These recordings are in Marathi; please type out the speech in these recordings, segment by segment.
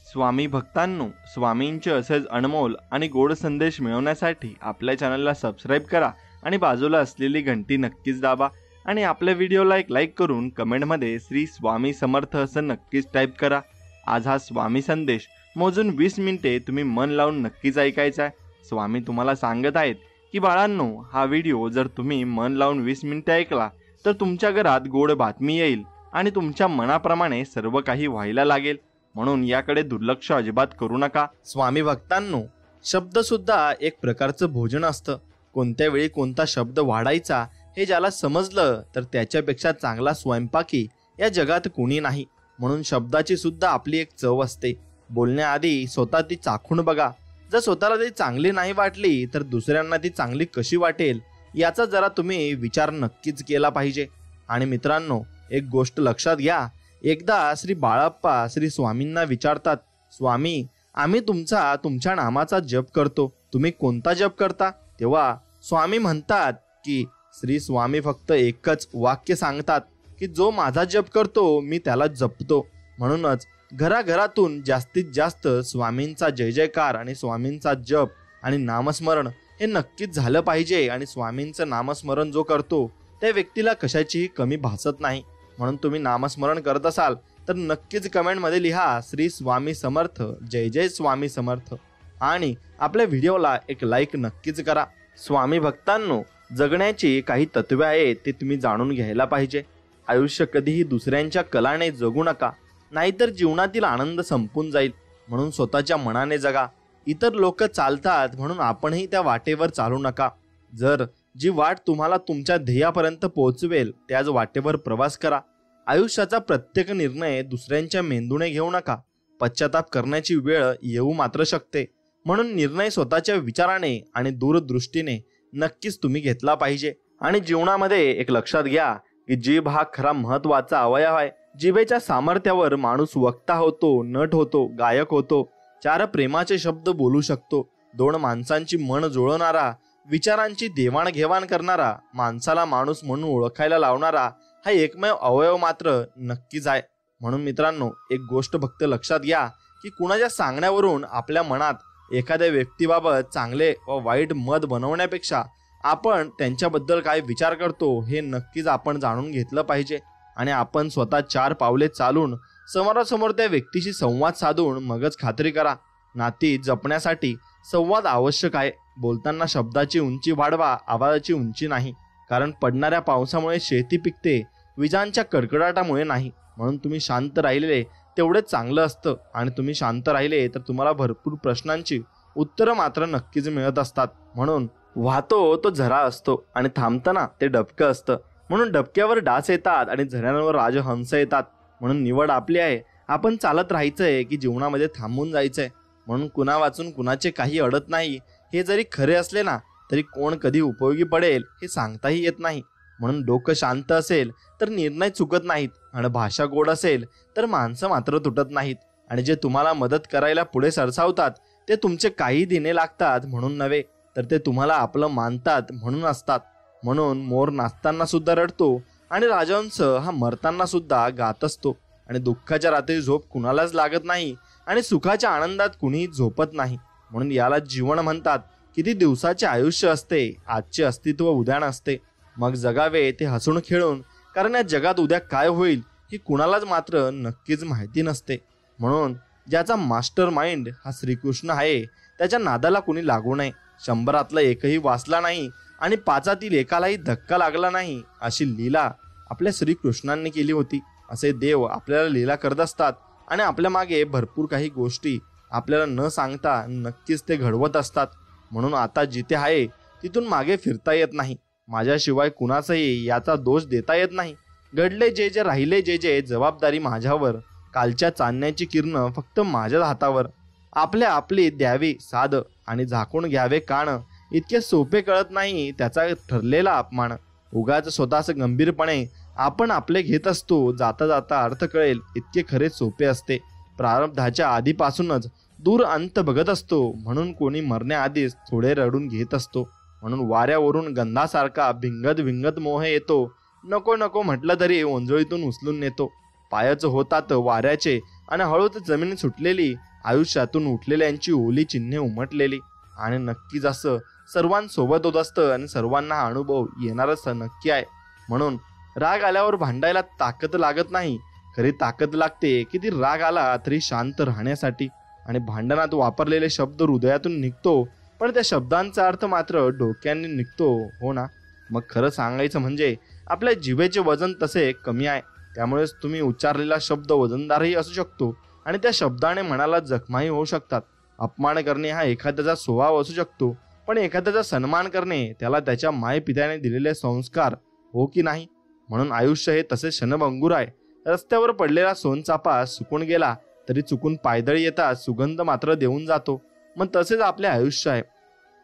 स्वामी भक्तांनो, स्वामींचे असेच अनमोल आणि गोड संदेश मिळवण्यासाठी आपल्या चॅनलला सबस्क्राईब करा आणि बाजूला असलेली घंटी नक्कीच दाबा आणि आपल्या व्हिडिओला एक लाईक करून कमेंटमध्ये श्री स्वामी समर्थ असं नक्कीच टाईप करा। आज हा स्वामी संदेश मोजून 20 मिनिटे तुम्ही मन लावून नक्कीच ऐकायचा आहे। स्वामी तुम्हाला सांगत आहेत की बाळांनो, हा व्हिडिओ जर तुम्ही मन लावून 20 मिनिटे ऐकला तर तुमच्या घरात गोड बातमी येईल आणि तुमच्या मनाप्रमाणे सर्व काही व्हायला लागेल, म्हणून याकडे दुर्लक्ष अजिबात करू नका। स्वामी भक्तांनो, शब्द सुद्धा एक प्रकारचं भोजन असतं। कोणत्या वेळी कोणता शब्द वाढायचा हे ज्याला समजलं तर त्याच्यापेक्षा चांगला स्वयंपाकी या जगात कोणी नाही। म्हणून शब्दाची सुद्धा आपली एक चव असते। बोलण्याआधी स्वतः ती चाखून बघा। जर स्वतःला ती चांगली नाही वाटली तर दुसऱ्यांना ती चांगली कशी वाटेल याचा जरा तुम्ही विचार नक्कीच केला पाहिजे। आणि मित्रांनो, एक गोष्ट लक्षात घ्या, एकदा श्री बाळप्पा श्री स्वामींना विचारतात, स्वामी, आम्ही तुमच्या नामाचा जप करतो, तुम्ही कोणता जप करता? तेव्हा स्वामी म्हणतात की श्री स्वामी फक्त एकच वाक्य सांगतात की जो माझा जप करतो मी त्याला जपतो। म्हणूनच घराघरातून जास्तीत जास्त स्वामींचा जय जयकार आणि स्वामींचा जप आणि नामस्मरण हे नक्कीच झालं पाहिजे। आणि स्वामींचं नामस्मरण जो करतो त्या व्यक्तीला कशाचीही कमी भासत नाही। म्हणून तुम्ही नामस्मरण करत असाल तर नक्कीच कमेंटमध्ये लिहा श्री स्वामी समर्थ, जय जय स्वामी समर्थ, आणि आपल्या व्हिडिओला एक लाईक नक्कीच करा। स्वामी भक्तांनो, जगण्याची काही तत्वे आहेत ते तुम्ही जाणून घ्यायला पाहिजे। आयुष्य कधीही दुसऱ्यांच्या कलाने जगू नका, नाहीतर जीवनातील आनंद संपून जाईल। म्हणून स्वतःच्या मनाने जगा। इतर लोक चालतात म्हणून आपणही त्या वाटेवर चालू नका। जर जी वाट तुम्हाला तुमच्या ध्येयापर्यंत पोहोचवेल त्याच वाटेवर प्रवास करा। आयुष्याचा प्रत्येक निर्णय दुसऱ्यांच्या मेंदूने घेऊ नका। पश्चाताप करण्याची वेळ येऊ मात्र शकते, म्हणून निर्णय स्वतःच्या विचाराने आणि दूरदृष्टीने नक्कीच तुम्ही घेतला पाहिजे। आणि जीवनामध्ये एक लक्षात घ्या की जीभ हा खरा महत्वाचा अवयव आहे। जिभेच्या सामर्थ्यावर माणूस वक्ता होतो, नट होतो, गायक होतो, 4 प्रेमाचे शब्द बोलू शकतो, 2 माणसांची मन जुळवणारा, विचारांची देवाणघेवाण करणारा, माणसाला माणूस म्हणून ओळखायला लावणारा हा एकमेव अवयव मात्र नक्कीच आहे। म्हणून मित्रांनो, एक गोष्ट फक्त लक्षात घ्या की कुणाच्या सांगण्यावरून आपल्या मनात एखाद्या व्यक्तीबाबत चांगले व वाईट मत बनवण्यापेक्षा आपण त्यांच्याबद्दल काय विचार करतो हे नक्कीच आपण जाणून घेतलं पाहिजे। आणि आपण स्वतः 4 पावले चालून समोरासमोर त्या व्यक्तीशी संवाद साधून मगच खात्री करा। नाती जपण्यासाठी संवाद आवश्यक आहे। बोलताना शब्दाची उंची वाढवा, आवाजाची उंची नाही, कारण पडणाऱ्या पावसामुळे शेती पिकते, विजांच्या कडकडाटामुळे नाही। म्हणून तुम्ही शांत राहिलेले तेवढेच चांगलं असतं, आणि तुम्ही शांत राहिले तर तुम्हाला भरपूर प्रश्नांची उत्तरं मात्र नक्कीच मिळत असतात। म्हणून वाहतो तो झरा असतो आणि थांबताना ते डबकं असतं। म्हणून डबक्यावर डास येतात आणि झऱ्यांवर राजहंस येतात। म्हणून निवड आपली आहे, आपण चालत राहायचंय की जीवनामध्ये थांबून जायचंय। म्हणून कुणा वाचून कुणाचे काही अडत नाही हे जरी खरे असले ना तरी कोण कधी उपयोगी पडेल हे सांगताही येत नाही। म्हणून डोकं शांत असेल तर निर्णय चुकत नाहीत, आणि भाषा गोड असेल तर माणसं मात्र तुटत नाहीत। आणि जे तुम्हाला मदत करायला पुढे सरसावतात ते तुमचे काही दिने लागतात म्हणून नव्हे, तर ते तुम्हाला आपलं मानतात म्हणून असतात। म्हणून मोर नाचताना सुद्धा रडतो आणि राजहंस हा मरताना सुद्धा गात असतो। आणि दुःखाच्या रात्री झोप कुणालाच लागत नाही आणि सुखाच्या आनंदात कुणीही झोपत नाही। म्हणून याला जीवन म्हणतात। किती दिवसाचे आयुष्य असते, आजचे अस्तित्व उद्या नसते। मग जगावे ते हसून खेळून, कारण या जगात उद्या काय होईल ही कुणालाच मात्र नक्कीच माहिती नसते। म्हणून ज्याचा मास्टर माइंड हा श्रीकृष्ण आहे त्याच्या नादाला कुणी लागू नये। 100 एकही वाचला नाही आणि 5 एकालाही धक्का लागला नाही अशी लीला आपल्या श्रीकृष्णांनी केली होती। असे देव आपल्याला लीला करत असतात आणि आपल्या मागे भरपूर काही गोष्टी आपल्याला न सांगता नक्कीच ते घडवत असतात। म्हणून आता जिथे आहे तिथून मागे फिरता येत नाही। माझ्याशिवाय कुणाचाही याचा दोष देता येत नाही। घडले जे जे, राहिले जे जे, जबाबदारी माझ्यावर। कालच्या चांदण्याची किरण फक्त माझ्या हातावर। आपली द्यावी साध आणि झाकून घ्यावे कान, इतके सोपे कळत नाही त्याचा ठरलेला अपमान। उगाच स्वतःच गंभीरपणे आपण आपले घेत असतो, जाता जाता अर्थ कळेल इतके खरे सोपे असते। प्रारब्धाच्या आधीपासूनच दूर अंत बघत असतो, म्हणून कोणी मरण्याआधीच थोडे रडून घेत असतो। म्हणून वाऱ्यावरून गंधासारखा भिंगत भिंगत मोह येतो, नको नको म्हटलं तरी ओंजळीतून उचलून नेतो। पायच होतात वाऱ्याचे आणि हळूच जमीन सुटलेली आयुष्यातून उठलेल्यांची ओली चिन्हे उमटलेली. आणि नक्कीच असं सर्वांसोबत होत असतं आणि सर्वांना हा अनुभव येणारच नक्की आहे. म्हणून राग आल्यावर भांडायला ताकद लागत नाही, खरी ताकद लागते की ती राग आला तरी शांत राहण्यासाठी. आणि भांडणात वापरलेले शब्द हृदयातून निघतो, पण त्या शब्दांचा अर्थ मात्र डोक्याने निघतो, हो ना. मग खरं सांगायचं म्हणजे आपल्या जिभेचे वजन तसे कमी आहे, त्यामुळेच तुम्ही उच्चारलेला शब्द वजनदारही असू शकतो आणि त्या शब्दाने मनाला जखमाही होऊ शकतात. अपमान करणे हा एखाद्याचा स्वभाव असू शकतो, पण एखाद्याचा सन्मान करणे त्याला त्याच्या मायपित्याने दिलेले संस्कार, हो की नाही. म्हणून आयुष्य हे तसे क्षणभंगूर आहे. रस्त्यावर पडलेला सोनचाफा सुकून गेला तरी चुकून पायदळी येतात सुगंध मात्र देऊन जातो. मग तसेच आपले आयुष्य आहे.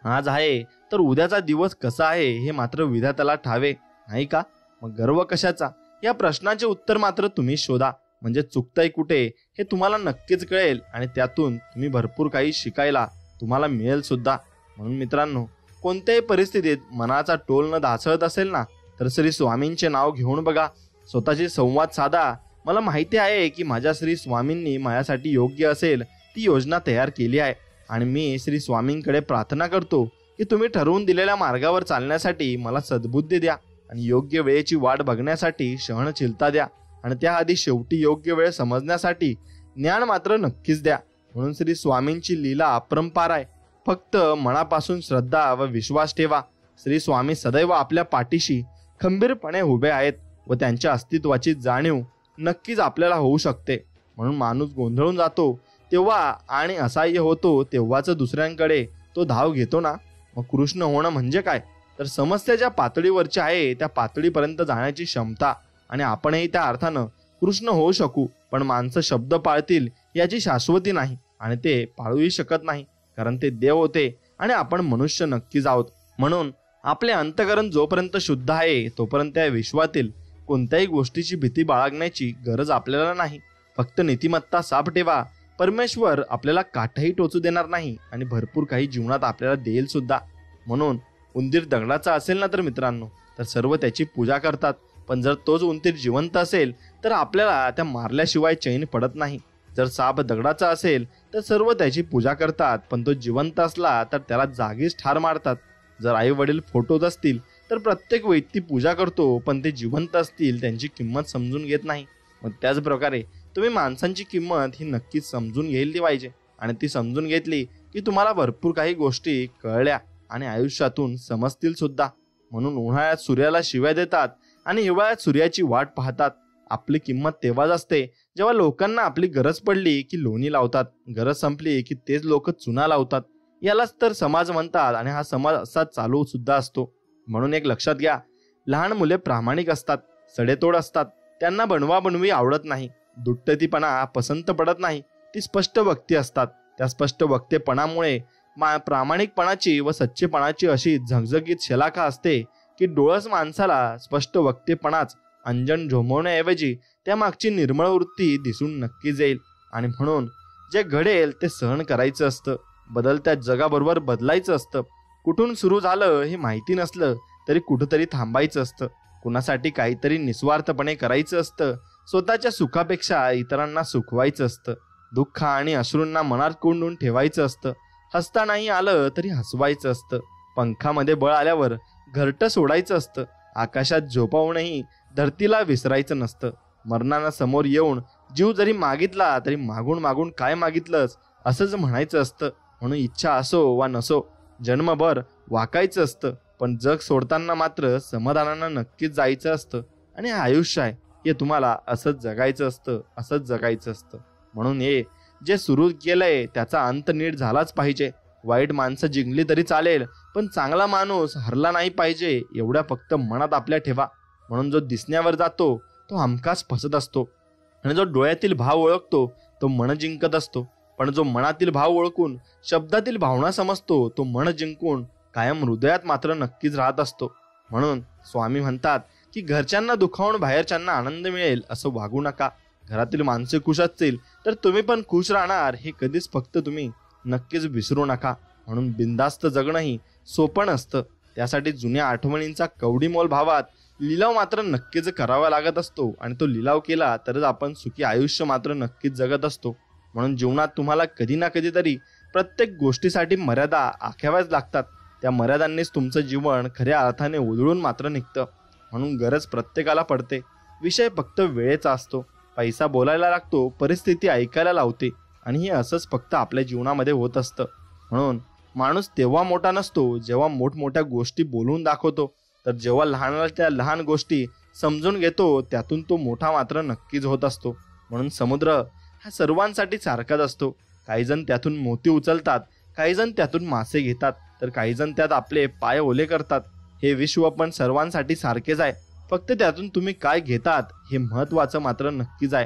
आज आहे तर उद्याचा दिवस कसा आहे हे मात्र विधात्याला ठावे, नाही का. मग गर्व कशाचा या प्रश्नाचे उत्तर मात्र तुम्ही शोधा. म्हणजे चुकतंय कुठे हे तुम्हाला नक्कीच कळेल आणि त्यातून तुम्ही भरपूर काही शिकायला तुम्हाला मिळेल सुद्धा. म्हणून मित्रांनो, कोणत्याही परिस्थितीत मनाचा टोल न ढासळत असेल ना, तर श्री स्वामींचे नाव घेऊन बघा. स्वतःशी संवाद साधा. मला माहिती आहे की माझ्या श्री स्वामींनी माझ्यासाठी योग्य असेल ती योजना तयार केली आहे आणि मी श्री स्वामींकडे प्रार्थना करतो की तुम्ही ठरवून दिलेल्या मार्गावर चालण्यासाठी मला सद्बुद्धी द्या आणि योग्य वेळेची वाट बघण्यासाठी सहनशीलता द्या आणि त्याआधी शेवटी योग्य वेळ समजण्यासाठी ज्ञान मात्र नक्कीच द्या. म्हणून श्री स्वामींची लीला अपरंपार आहे. फक्त मनापासून श्रद्धा व विश्वास ठेवा. श्री स्वामी सदैव आपल्या पाठीशी खंबीरपणे उभे आहेत व त्यांच्या अस्तित्वाची जाणीव नक्कीच आपल्याला होऊ शकते. म्हणून माणूस गोंधळून जातो तेव्हा आणि असहाय्य होतो तेव्हाच दुसऱ्यांकडे तो धाव घेतो ना. मग कृष्ण होणं म्हणजे काय, तर समस्या ज्या पातळीवरची आहे त्या पातळीपर्यंत जाण्याची क्षमता. आणि आपणही त्या अर्थानं कृष्ण होऊ शकू. पण माणसं शब्द पाळतील याची शाश्वती नाही आणि ते पाळूही शकत नाही, कारण ते देव होते आणि आपण मनुष्य नक्कीच आहोत. म्हणून आपले अंतःकरण जोपर्यंत शुद्ध आहे तोपर्यंत त्या विश्वातील कोणत्याही गोष्टीची भीती बाळगण्याची गरज आपल्याला नाही. फक्त नीतिमत्ता साफ ठेवा. परमेश्वर आपल्याला काठही टोचू देणार नाही आणि भरपूर काही जीवनात आपल्याला देईल सुद्धा. म्हणून उंदीर दगडाचा असेल ना तर मित्रांनो, तर सर्व त्याची पूजा करतात. पण जर तोच उंदीर जिवंत असेल तर आपल्याला त्या मारल्याशिवाय चैन पडत नाही. जर साप दगडाचा असेल तर सर्व त्याची पूजा करतात, पण तो जिवंत असला तर त्याला जागीच ठार मारतात. जर आई वडील फोटोज असतील तर प्रत्येक व्यक्ती पूजा करतो, पण ते जिवंत असतील त्यांची किंमत समजून घेत नाही. मग त्याच प्रकारे तुम्ही माणसांची किंमत ही नक्कीच समजून घेतली पाहिजे आणि ती समजून घेतली की तुम्हाला भरपूर काही गोष्टी कळल्या आणि आयुष्यातून समजतील सुद्धा. म्हणून उन्हाळ्यात सूर्याला शिव्या देतात आणि हिवाळ्यात सूर्याची वाट पाहतात. आपली किंमत तेव्हाच असते जेव्हा लोकांना आपली गरज पडली की लोणी लावतात, गरज संपली की तेच लोक चुना लावतात. यालाच तर समाज म्हणतात आणि हा समाज असा चालू सुद्धा असतो. म्हणून एक लक्षात घ्या, लहान मुले प्रामाणिक असतात, सडेतोड असतात, त्यांना बनवाबनवी आवडत नाही, दुट्टतीपणा पसंत पडत नाही, ती स्पष्ट वक्ती असतात. त्या स्पष्ट वक्तेपणामुळे प्रामाणिकपणाची व सच्चेपणाची अशी झगझगीत शलाका असते की डोळस माणसाला स्पष्ट वक्तेपणाच अंजन झोमवण्याऐवजी त्यामागची निर्मळ वृत्ती दिसून नक्कीच येईल. आणि म्हणून जे घडेल ते सहन करायचं असतं. बदलत्या जगाबरोबर बदलायचं असतं. कुठून सुरू झालं हे माहिती नसलं तरी कुठंतरी थांबायचं असतं. कुणासाठी काहीतरी निस्वार्थपणे करायचं असतं. स्वतःच्या सुखापेक्षा इतरांना सुखवायचं असतं. दुःख आणि अश्रूंना मनात कोंडून ठेवायचं असतं. हसता नाही आलं तरी हसवायचं असतं. पंखामध्ये बळ आल्यावर घरटं सोडायचं असतं. आकाशात झोपावूनही धरतीला विसरायचं नसतं. मरणाला समोर येऊन जीव जरी मागितला तरी मागून मागून काय मागितलंस असंच म्हणायचं असतं. म्हणून इच्छा असो वा नसो जन्मभर वाकायचं असतं, पण जग सोडताना मात्र समाधानानं नक्कीच जायचं असतं. आणि हे आयुष्य आहे, हे तुम्हाला असंच जगायचं असतं, असंच जगायचं असतं. म्हणून हे जे सुरू केलंय त्याचा अंत नीट झालाच पाहिजे. वाईट माणसं जिंकली तरी चालेल, पण चांगला माणूस हरला नाही पाहिजे एवढ्या फक्त मनात आपल्या ठेवा. म्हणून जो दिसण्यावर जातो तो हमखास फसत असतो आणि जो डोळ्यातील भाव ओळखतो तो मन जिंकत असतो. पण जो मनातील भाव ओळखून शब्दातील भावना समजतो तो मन जिंकून कायम हृदयात मात्र नक्कीच राहत असतो. म्हणून स्वामी म्हणतात की घरच्यांना दुखावून बाहेरच्यांना आनंद मिळेल असं वागू नका. घरातील माणसे खुश असतील तर तुम्ही पण खुश राहणार हे कधीच फक्त तुम्ही नक्कीच विसरू नका. म्हणून बिनधास्त जगणंही सोपं नसतं. त्यासाठी जुन्या आठवणींचा कवडीमोल भावात लिलाव मात्र नक्कीच करावा लागत असतो आणि तो लिलाव केला तरच आपण सुखी आयुष्य मात्र नक्कीच जगत असतो. म्हणून जीवनात तुम्हाला कधी ना कधीतरी प्रत्येक गोष्टीसाठी मर्यादा आखाव्याच लागतात. त्या मर्यादांनीच तुमचं जीवन खऱ्या अर्थाने उधळून मात्र निघतं. म्हणून गरज प्रत्येकाला पडते. विषय फक्त वेळेचा असतो. पैसा बोलायला लागतो, परिस्थिती ऐकायला लावते, आणि हे असंच फक्त आपल्या जीवनामध्ये होत असतं. म्हणून माणूस तेव्हा मोठा नसतो जेव्हा मोठमोठ्या गोष्टी बोलून दाखवतो, तर जेव्हा लहानाच्या लहान गोष्टी समजून घेतो त्यातून तो मोठा मात्र नक्कीच होत असतो. म्हणून समुद्र हा सर्वांसाठी सारखाच असतो. काही जण त्यातून मोती उचलतात, काही जण त्यातून मासे घेतात, तर काही जण त्यात आपले पाय ओले करतात. हे विश्व पण सर्वांसाठी सारखेच आहे. फक्त त्यातून तुम्ही काय घेतात हे महत्त्वाचं मात्र नक्कीच आहे.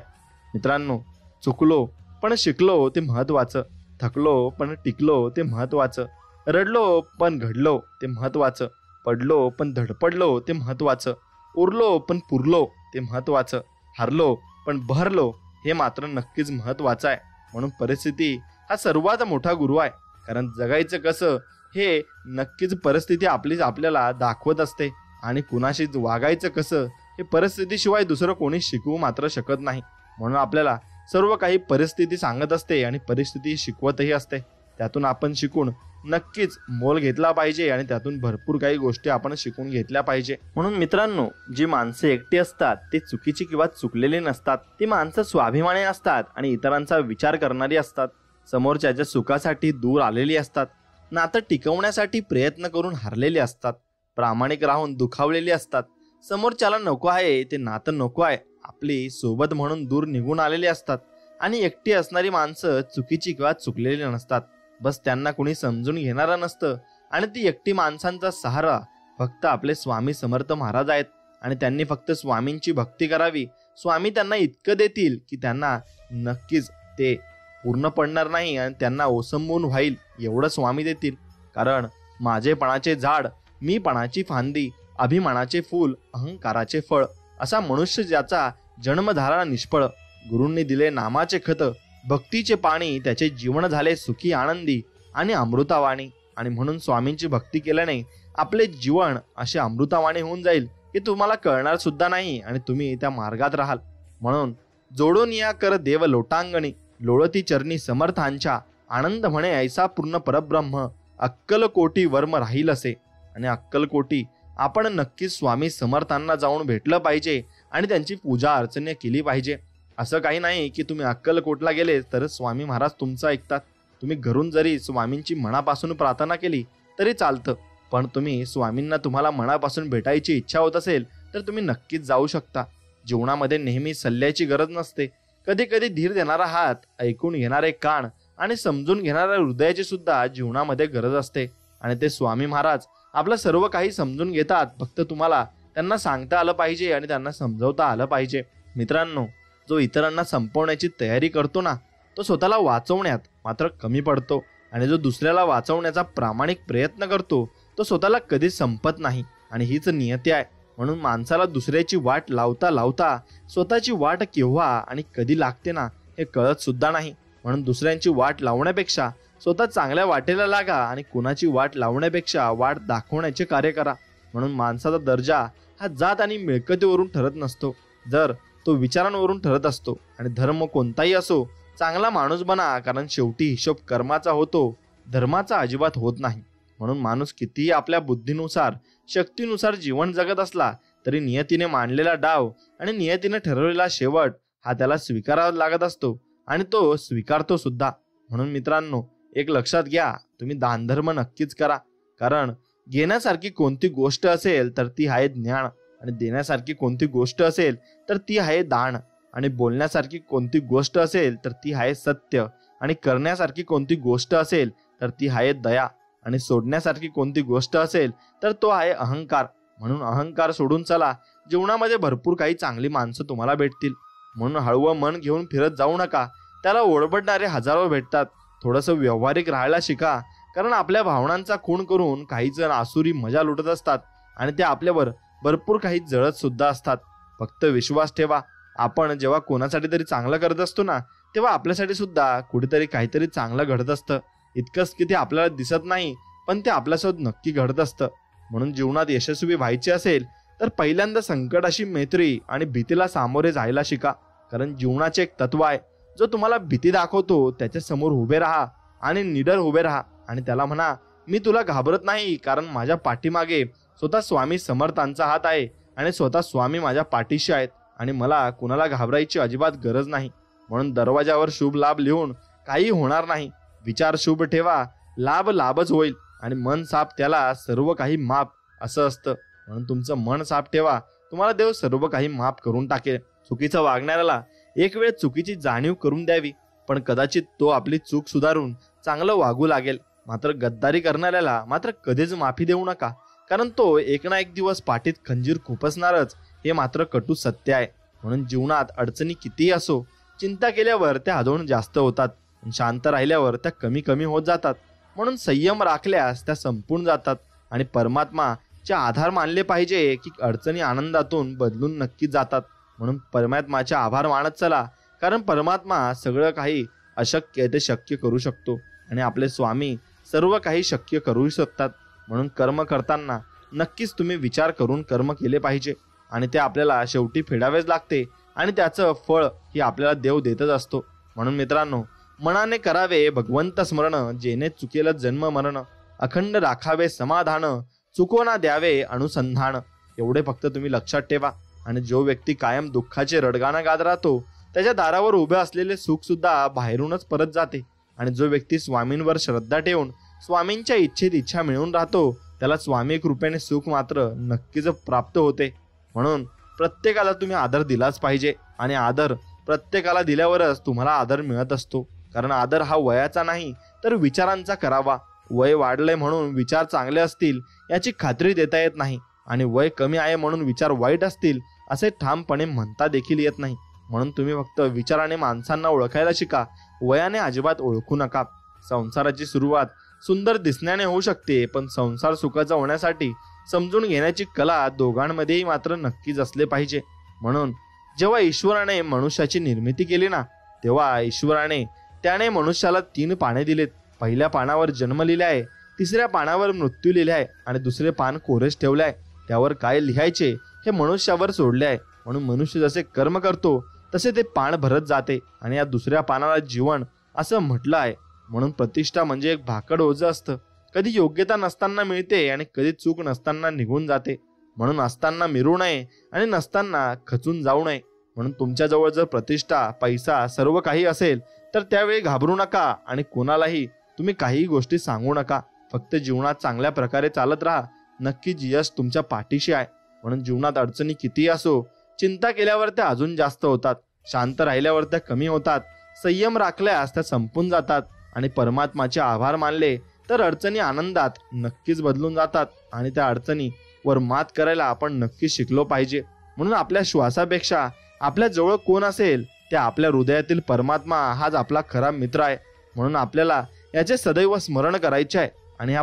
मित्रांनो, चुकलो पण शिकलो ते महत्त्वाचं, थकलो पण टिकलो ते महत्त्वाचं, रडलो पण घडलो ते महत्त्वाचं, पडलो पण धडपडलो ते महत्त्वाचं, उरलो पण पुरलो ते महत्त्वाचं, हारलो पण बहरलो हे मात्र नक्कीच महत्त्वाचं आहे. म्हणून परिस्थिती हा सर्वात मोठा गुरु आहे. कारण जगायचं कसं हे नक्कीच परिस्थिती आपल्याला दाखवत असते, आणि कुणाशी वागायचं कसं हे परिस्थितीशिवाय दुसरं कोणी शिकवू मात्र शकत नाही. म्हणून आपल्याला सर्व काही परिस्थिती सांगत असते आणि परिस्थिती शिकवतही असते. त्यातून आपण शिकून नक्कीच मोल घेतला पाहिजे आणि त्यातून भरपूर काही गोष्टी आपण शिकून घेतल्या पाहिजे. म्हणून मित्रांनो, जी माणसं एकटी असतात ते चुकीची किंवा चुकलेली नसतात. ती माणसं स्वाभिमानी असतात आणि इतरांचा विचार करणारी असतात. समोरच्याच्या सुखासाठी दूर आलेली असतात. नातं टिकवण्यासाठी प्रयत्न करून हरलेली असतात. प्रामाणिक राहून दुखावलेली असतात. समोरच्याला नको आहे ते नातं नको आहे आपली सोबत म्हणून दूर निघून आलेली असतात. आणि एकटी असणारी माणसं चुकीची किंवा चुकलेली नसतात. बस त्यांना कुणी समजून घेणारं नसतं, आणि ती एकटी माणसांचा सहारा फक्त आपले स्वामी समर्थ महाराज आहेत. आणि त्यांनी फक्त स्वामींची भक्ती करावी. स्वामी त्यांना इतकं देतील की त्यांना नक्कीच ते पूर्ण पडणार नाही आणि त्यांना ओसंबून व्हाईल एवढं स्वामी देतील. कारण माझेपणाचे झाड, मीपणाची फांदी, अभिमानाचे फूल, अहंकाराचे फळ, असा मनुष्य ज्याचा जन्मधारा निष्फळ. गुरूंनी दिले नामाचे खत, भक्तीचे पाणी, त्याचे जीवन झाले सुखी आनंदी आणि अमृतावाणी. आणि म्हणून स्वामींची भक्ती केल्याने आपले जीवन असे अमृतावाणी होऊन जाईल की तुम्हाला कळणार सुद्धा नाही आणि तुम्ही त्या मार्गात राहाल. म्हणून जोडून या कर देव लोटांगणी, लोळती चरणी समर्थांच्या, आनंद म्हणे ऐसा पूर्ण परब्रह्म, अक्कलकोटी वर्म राहील असे. आणि अक्कलकोटी आपण नक्कीच स्वामी समर्थांना जाऊन भेटलं पाहिजे आणि त्यांची पूजा अर्चना केली पाहिजे. असं काही नाही की तुम्ही अक्कलकोटला गेले तर स्वामी महाराज तुमचं ऐकतात. तुम्ही घरून जरी स्वामींची मनापासून प्रार्थना केली तरी चालतं, पण तुम्ही स्वामींना तुम्हाला मनापासून भेटायची इच्छा होत असेल तर तुम्ही नक्कीच जाऊ शकता. जीवनामध्ये नेहमी सल्ल्याची गरज नसते. कधी कधी धीर देणारा हात, ऐकून घेणारे कान आणि समजून घेणाऱ्या हृदयाची सुद्धा जीवनामध्ये गरज असते. आणि ते स्वामी महाराज आपलं सर्व काही समजून घेतात. फक्त तुम्हाला त्यांना सांगता आलं पाहिजे आणि त्यांना समजवता आलं पाहिजे. मित्रांनो, जो इतरांना संपवण्याची तयारी करतो ना, तो स्वतःला वाचवण्यात मात्र कमी पडतो. आणि जो दुसऱ्याला वाचवण्याचा प्रामाणिक प्रयत्न करतो तो स्वतःला कधीच संपत नाही. आणि हीच नियती आहे. म्हणून माणसाला दुसऱ्याची वाट लावता लावता स्वतःची वाट केव्हा आणि कधी लागते ना हे कळत सुद्धा नाही. म्हणून दुसऱ्यांची वाट लावण्यापेक्षा स्वतः चांगल्या वाटेला लागा आणि कुणाची वाट लावण्यापेक्षा वाट दाखवण्याचे कार्य करा. म्हणून माणसाचा दर्जा हा जात आणि मिळकतीवरून ठरत नसतो, जर तो विचारांवरून ठरत असतो. आणि धर्म कोणताही असो, चांगला माणूस बना, कारण शेवटी हिशोब कर्माचा होतो, धर्माचा अजिबात होत नाही. म्हणून माणूस कितीही आपल्या बुद्धीनुसार, शक्तीनुसार जीवन जगत असला तरी नियतीने मांडलेला डाव आणि नियतीने ठरवलेला शेवट हा त्याला स्वीकारावा लागत असतो आणि तो स्वीकारतो सुद्धा. म्हणून मित्रांनो, एक लक्षात घ्या, तुम्ही दानधर्म नक्कीच करा. कारण घेण्यासारखी कोणती गोष्ट असेल तर ती आहे ज्ञान, आणि देण्यासारखी कोणती गोष्ट असेल तर ती आहे दान, आणि बोलण्यासारखी कोणती गोष्ट असेल तर ती आहे सत्य, आणि करण्यासारखी कोणती गोष्ट असेल तर ती आहे दया, आणि सोडण्यासारखी कोणती गोष्ट असेल तर तो आहे अहंकार. म्हणून अहंकार सोडून चला. जीवनामध्ये भरपूर काही चांगली माणसं तुम्हाला भेटतील. म्हणून हळवं मन घेऊन फिरत जाऊ नका. त्याला ओळबडणारे हजारो भेटतात. थोडंसं व्यावहारिक राहायला शिका. कारण आपल्या भावनांचा खून करून काही जण आसुरी मजा लुटत असतात आणि ते आपल्यावर भरपूर काही जळत सुद्धा असतात. फक्त विश्वास ठेवा, आपण जेव्हा कोणासाठी तरी चांगलं करत असतो ना, तेव्हा आपल्यासाठी सुद्धा कुठेतरी काहीतरी चांगलं घडत असतं. इतकंच की ते आपल्याला दिसत नाही, पण ते आपल्यासोबत नक्की घडत असतं. म्हणून जीवनात यशस्वी व्हायचे असेल तर पहिल्यांदा संकटाशी मैत्री आणि भीतीला सामोरे जायला शिका. कारण जीवनाचे एक तत्व आहे, जो तुम्हाला भीती दाखवतो त्याच्या समोर उभे राहा आणि निडर उभे राहा आणि त्याला म्हणा, मी तुला घाबरत नाही, कारण माझ्या पाठीमागे स्वतः स्वामी समर्थांचा हात आहे आणि स्वतः स्वामी माझ्या पाठीशी आहेत आणि मला कुणाला घाबरायची अजिबात गरज नाही. म्हणून दरवाजावर शुभ लाभ लिहून काही होणार नाही. विचार शुभ ठेवा, लाभ लाभच होईल आणि मन साफ त्याला सर्व काही माफ असं असतं. म्हणून तुमचं मन साफ ठेवा, तुम्हाला देव सर्व काही माफ करून टाकेल. चुकीचं वागणाऱ्याला एक वेळ चुकीची जाणीव करून द्यावी, पण कदाचित तो आपली चूक सुधारून चांगलं वागू लागेल. मात्र गद्दारी करणाऱ्याला मात्र कधीच माफी देऊ नका, कारण तो एक ना एक दिवस पाठीत खंजीर खुपसणारच, हे मात्र कटू सत्य आहे. म्हणून जीवनात अडचणी कितीही असो, चिंता केल्यावर त्या अजून जास्त होतात, शांत राहिल्यावर त्या कमी कमी होत जातात. म्हणून संयम राखल्यास त्या संपून जातात आणि परमात्माचे आधार मानले पाहिजे की अडचणी आनंदातून बदलून नक्कीच जातात. म्हणून परमात्माचे आभार मानत चला, कारण परमात्मा सगळं काही अशक्य ते शक्य करू शकतो आणि आपले स्वामी सर्व काही शक्य करू शकतात. म्हणून कर्म करताना नक्कीच तुम्ही विचार करून कर्म केले पाहिजे आणि ते आपल्याला शेवटी फेडावेच लागते आणि त्याचं फळ ही आपल्याला देव देतच असतो. म्हणून मित्रांनो, मनाने करावे भगवंत स्मरण, जेणे चुकेल जन्म मरण, अखंड राखावे समाधान, चुकोना द्यावे अनुसंधान. एवढे फक्त तुम्ही लक्षात ठेवा. आणि जो व्यक्ती कायम दुःखाचे रडगाणं गात राहतो, त्याच्या दारावर उभे असलेले सुख सुद्धा बाहेरूनच परत जाते. आणि जो व्यक्ती स्वामींवर श्रद्धा ठेवून स्वामींच्या इच्छेत इच्छा मिळवून राहतो, त्याला स्वामी कृपेने सुख मात्र नक्कीच प्राप्त होते. म्हणून प्रत्येकाला तुम्ही आदर दिलाच पाहिजे आणि आदर प्रत्येकाला दिल्यावरच तुम्हाला आदर मिळत असतो. कारण आदर हा वयाचा नाही तर विचारांचा करावा. वय वाढलंय म्हणून विचार चांगले असतील याची खात्री देता येत नाही आणि वय कमी आहे म्हणून विचार वाईट असतील असे ठामपणे म्हणता देखील येत नाही. म्हणून तुम्ही फक्त विचाराने माणसांना ओळखायला शिका, वयाने अजिबात ओळखू नका. संसाराची सुरुवात सुंदर दिसण्याने होऊ शकते, पण संसार सुखाचा होण्यासाठी समजून घेण्याची कला दोघांमध्येही मात्र नक्कीच असले पाहिजे. म्हणून जेव्हा ईश्वराने मनुष्याची निर्मिती केली ना, तेव्हा ईश्वराने त्याने मनुष्याला 3 पाने दिलेत. पहिल्या पानावर जन्म लिहिले आहे, तिसऱ्या पानावर मृत्यू लिहिले आहे आणि दुसरे पान कोरेच ठेवले आहे. त्यावर काय लिहायचे हे मनुष्यावर सोडले आहे. म्हणून मनुष्य जसे कर्म करतो तसे ते पान भरत जाते आणि या दुसऱ्या पानाला जीवन असं म्हटलं आहे. म्हणून प्रतिष्ठा म्हणजे एक भाकड ओझं असतं. कधी योग्यता नसताना मिळते आणि कधी चूक नसताना निघून जाते. म्हणून असताना मिरू नये आणि नसताना खचून जाऊ नये. म्हणून तुमच्याजवळ जर प्रतिष्ठा, पैसा, सर्व काही असेल तर त्यावेळी घाबरू नका आणि कोणालाही तुम्ही काही गोष्टी सांगू नका. फक्त जीवनात चांगल्या प्रकारे चालत राहा, नक्कीच यश तुमच्या पाठीशी आहे. म्हणून जीवनात अडचणी कितीही असो, चिंता केल्यावर त्या अजून जास्त होतात, शांत राहिल्यावर त्या कमी होतात, संयम राखल्यास त्या संपून जातात आणि परमात्माचे आभार मानले तर अडचणी आनंदात नक्कीच बदलून जातात. आणि त्या अडचणीवर मात करायला आपण नक्कीच शिकलो पाहिजे. म्हणून आपल्या श्वासापेक्षा आपल्या जवळ कोण असेल त्या आपल्या हृदयातील परमात्मा हाच आपला खरा मित्र आहे. म्हणून आपल्याला याचे सदैव स्मरण करायचे आहे आणि ह्या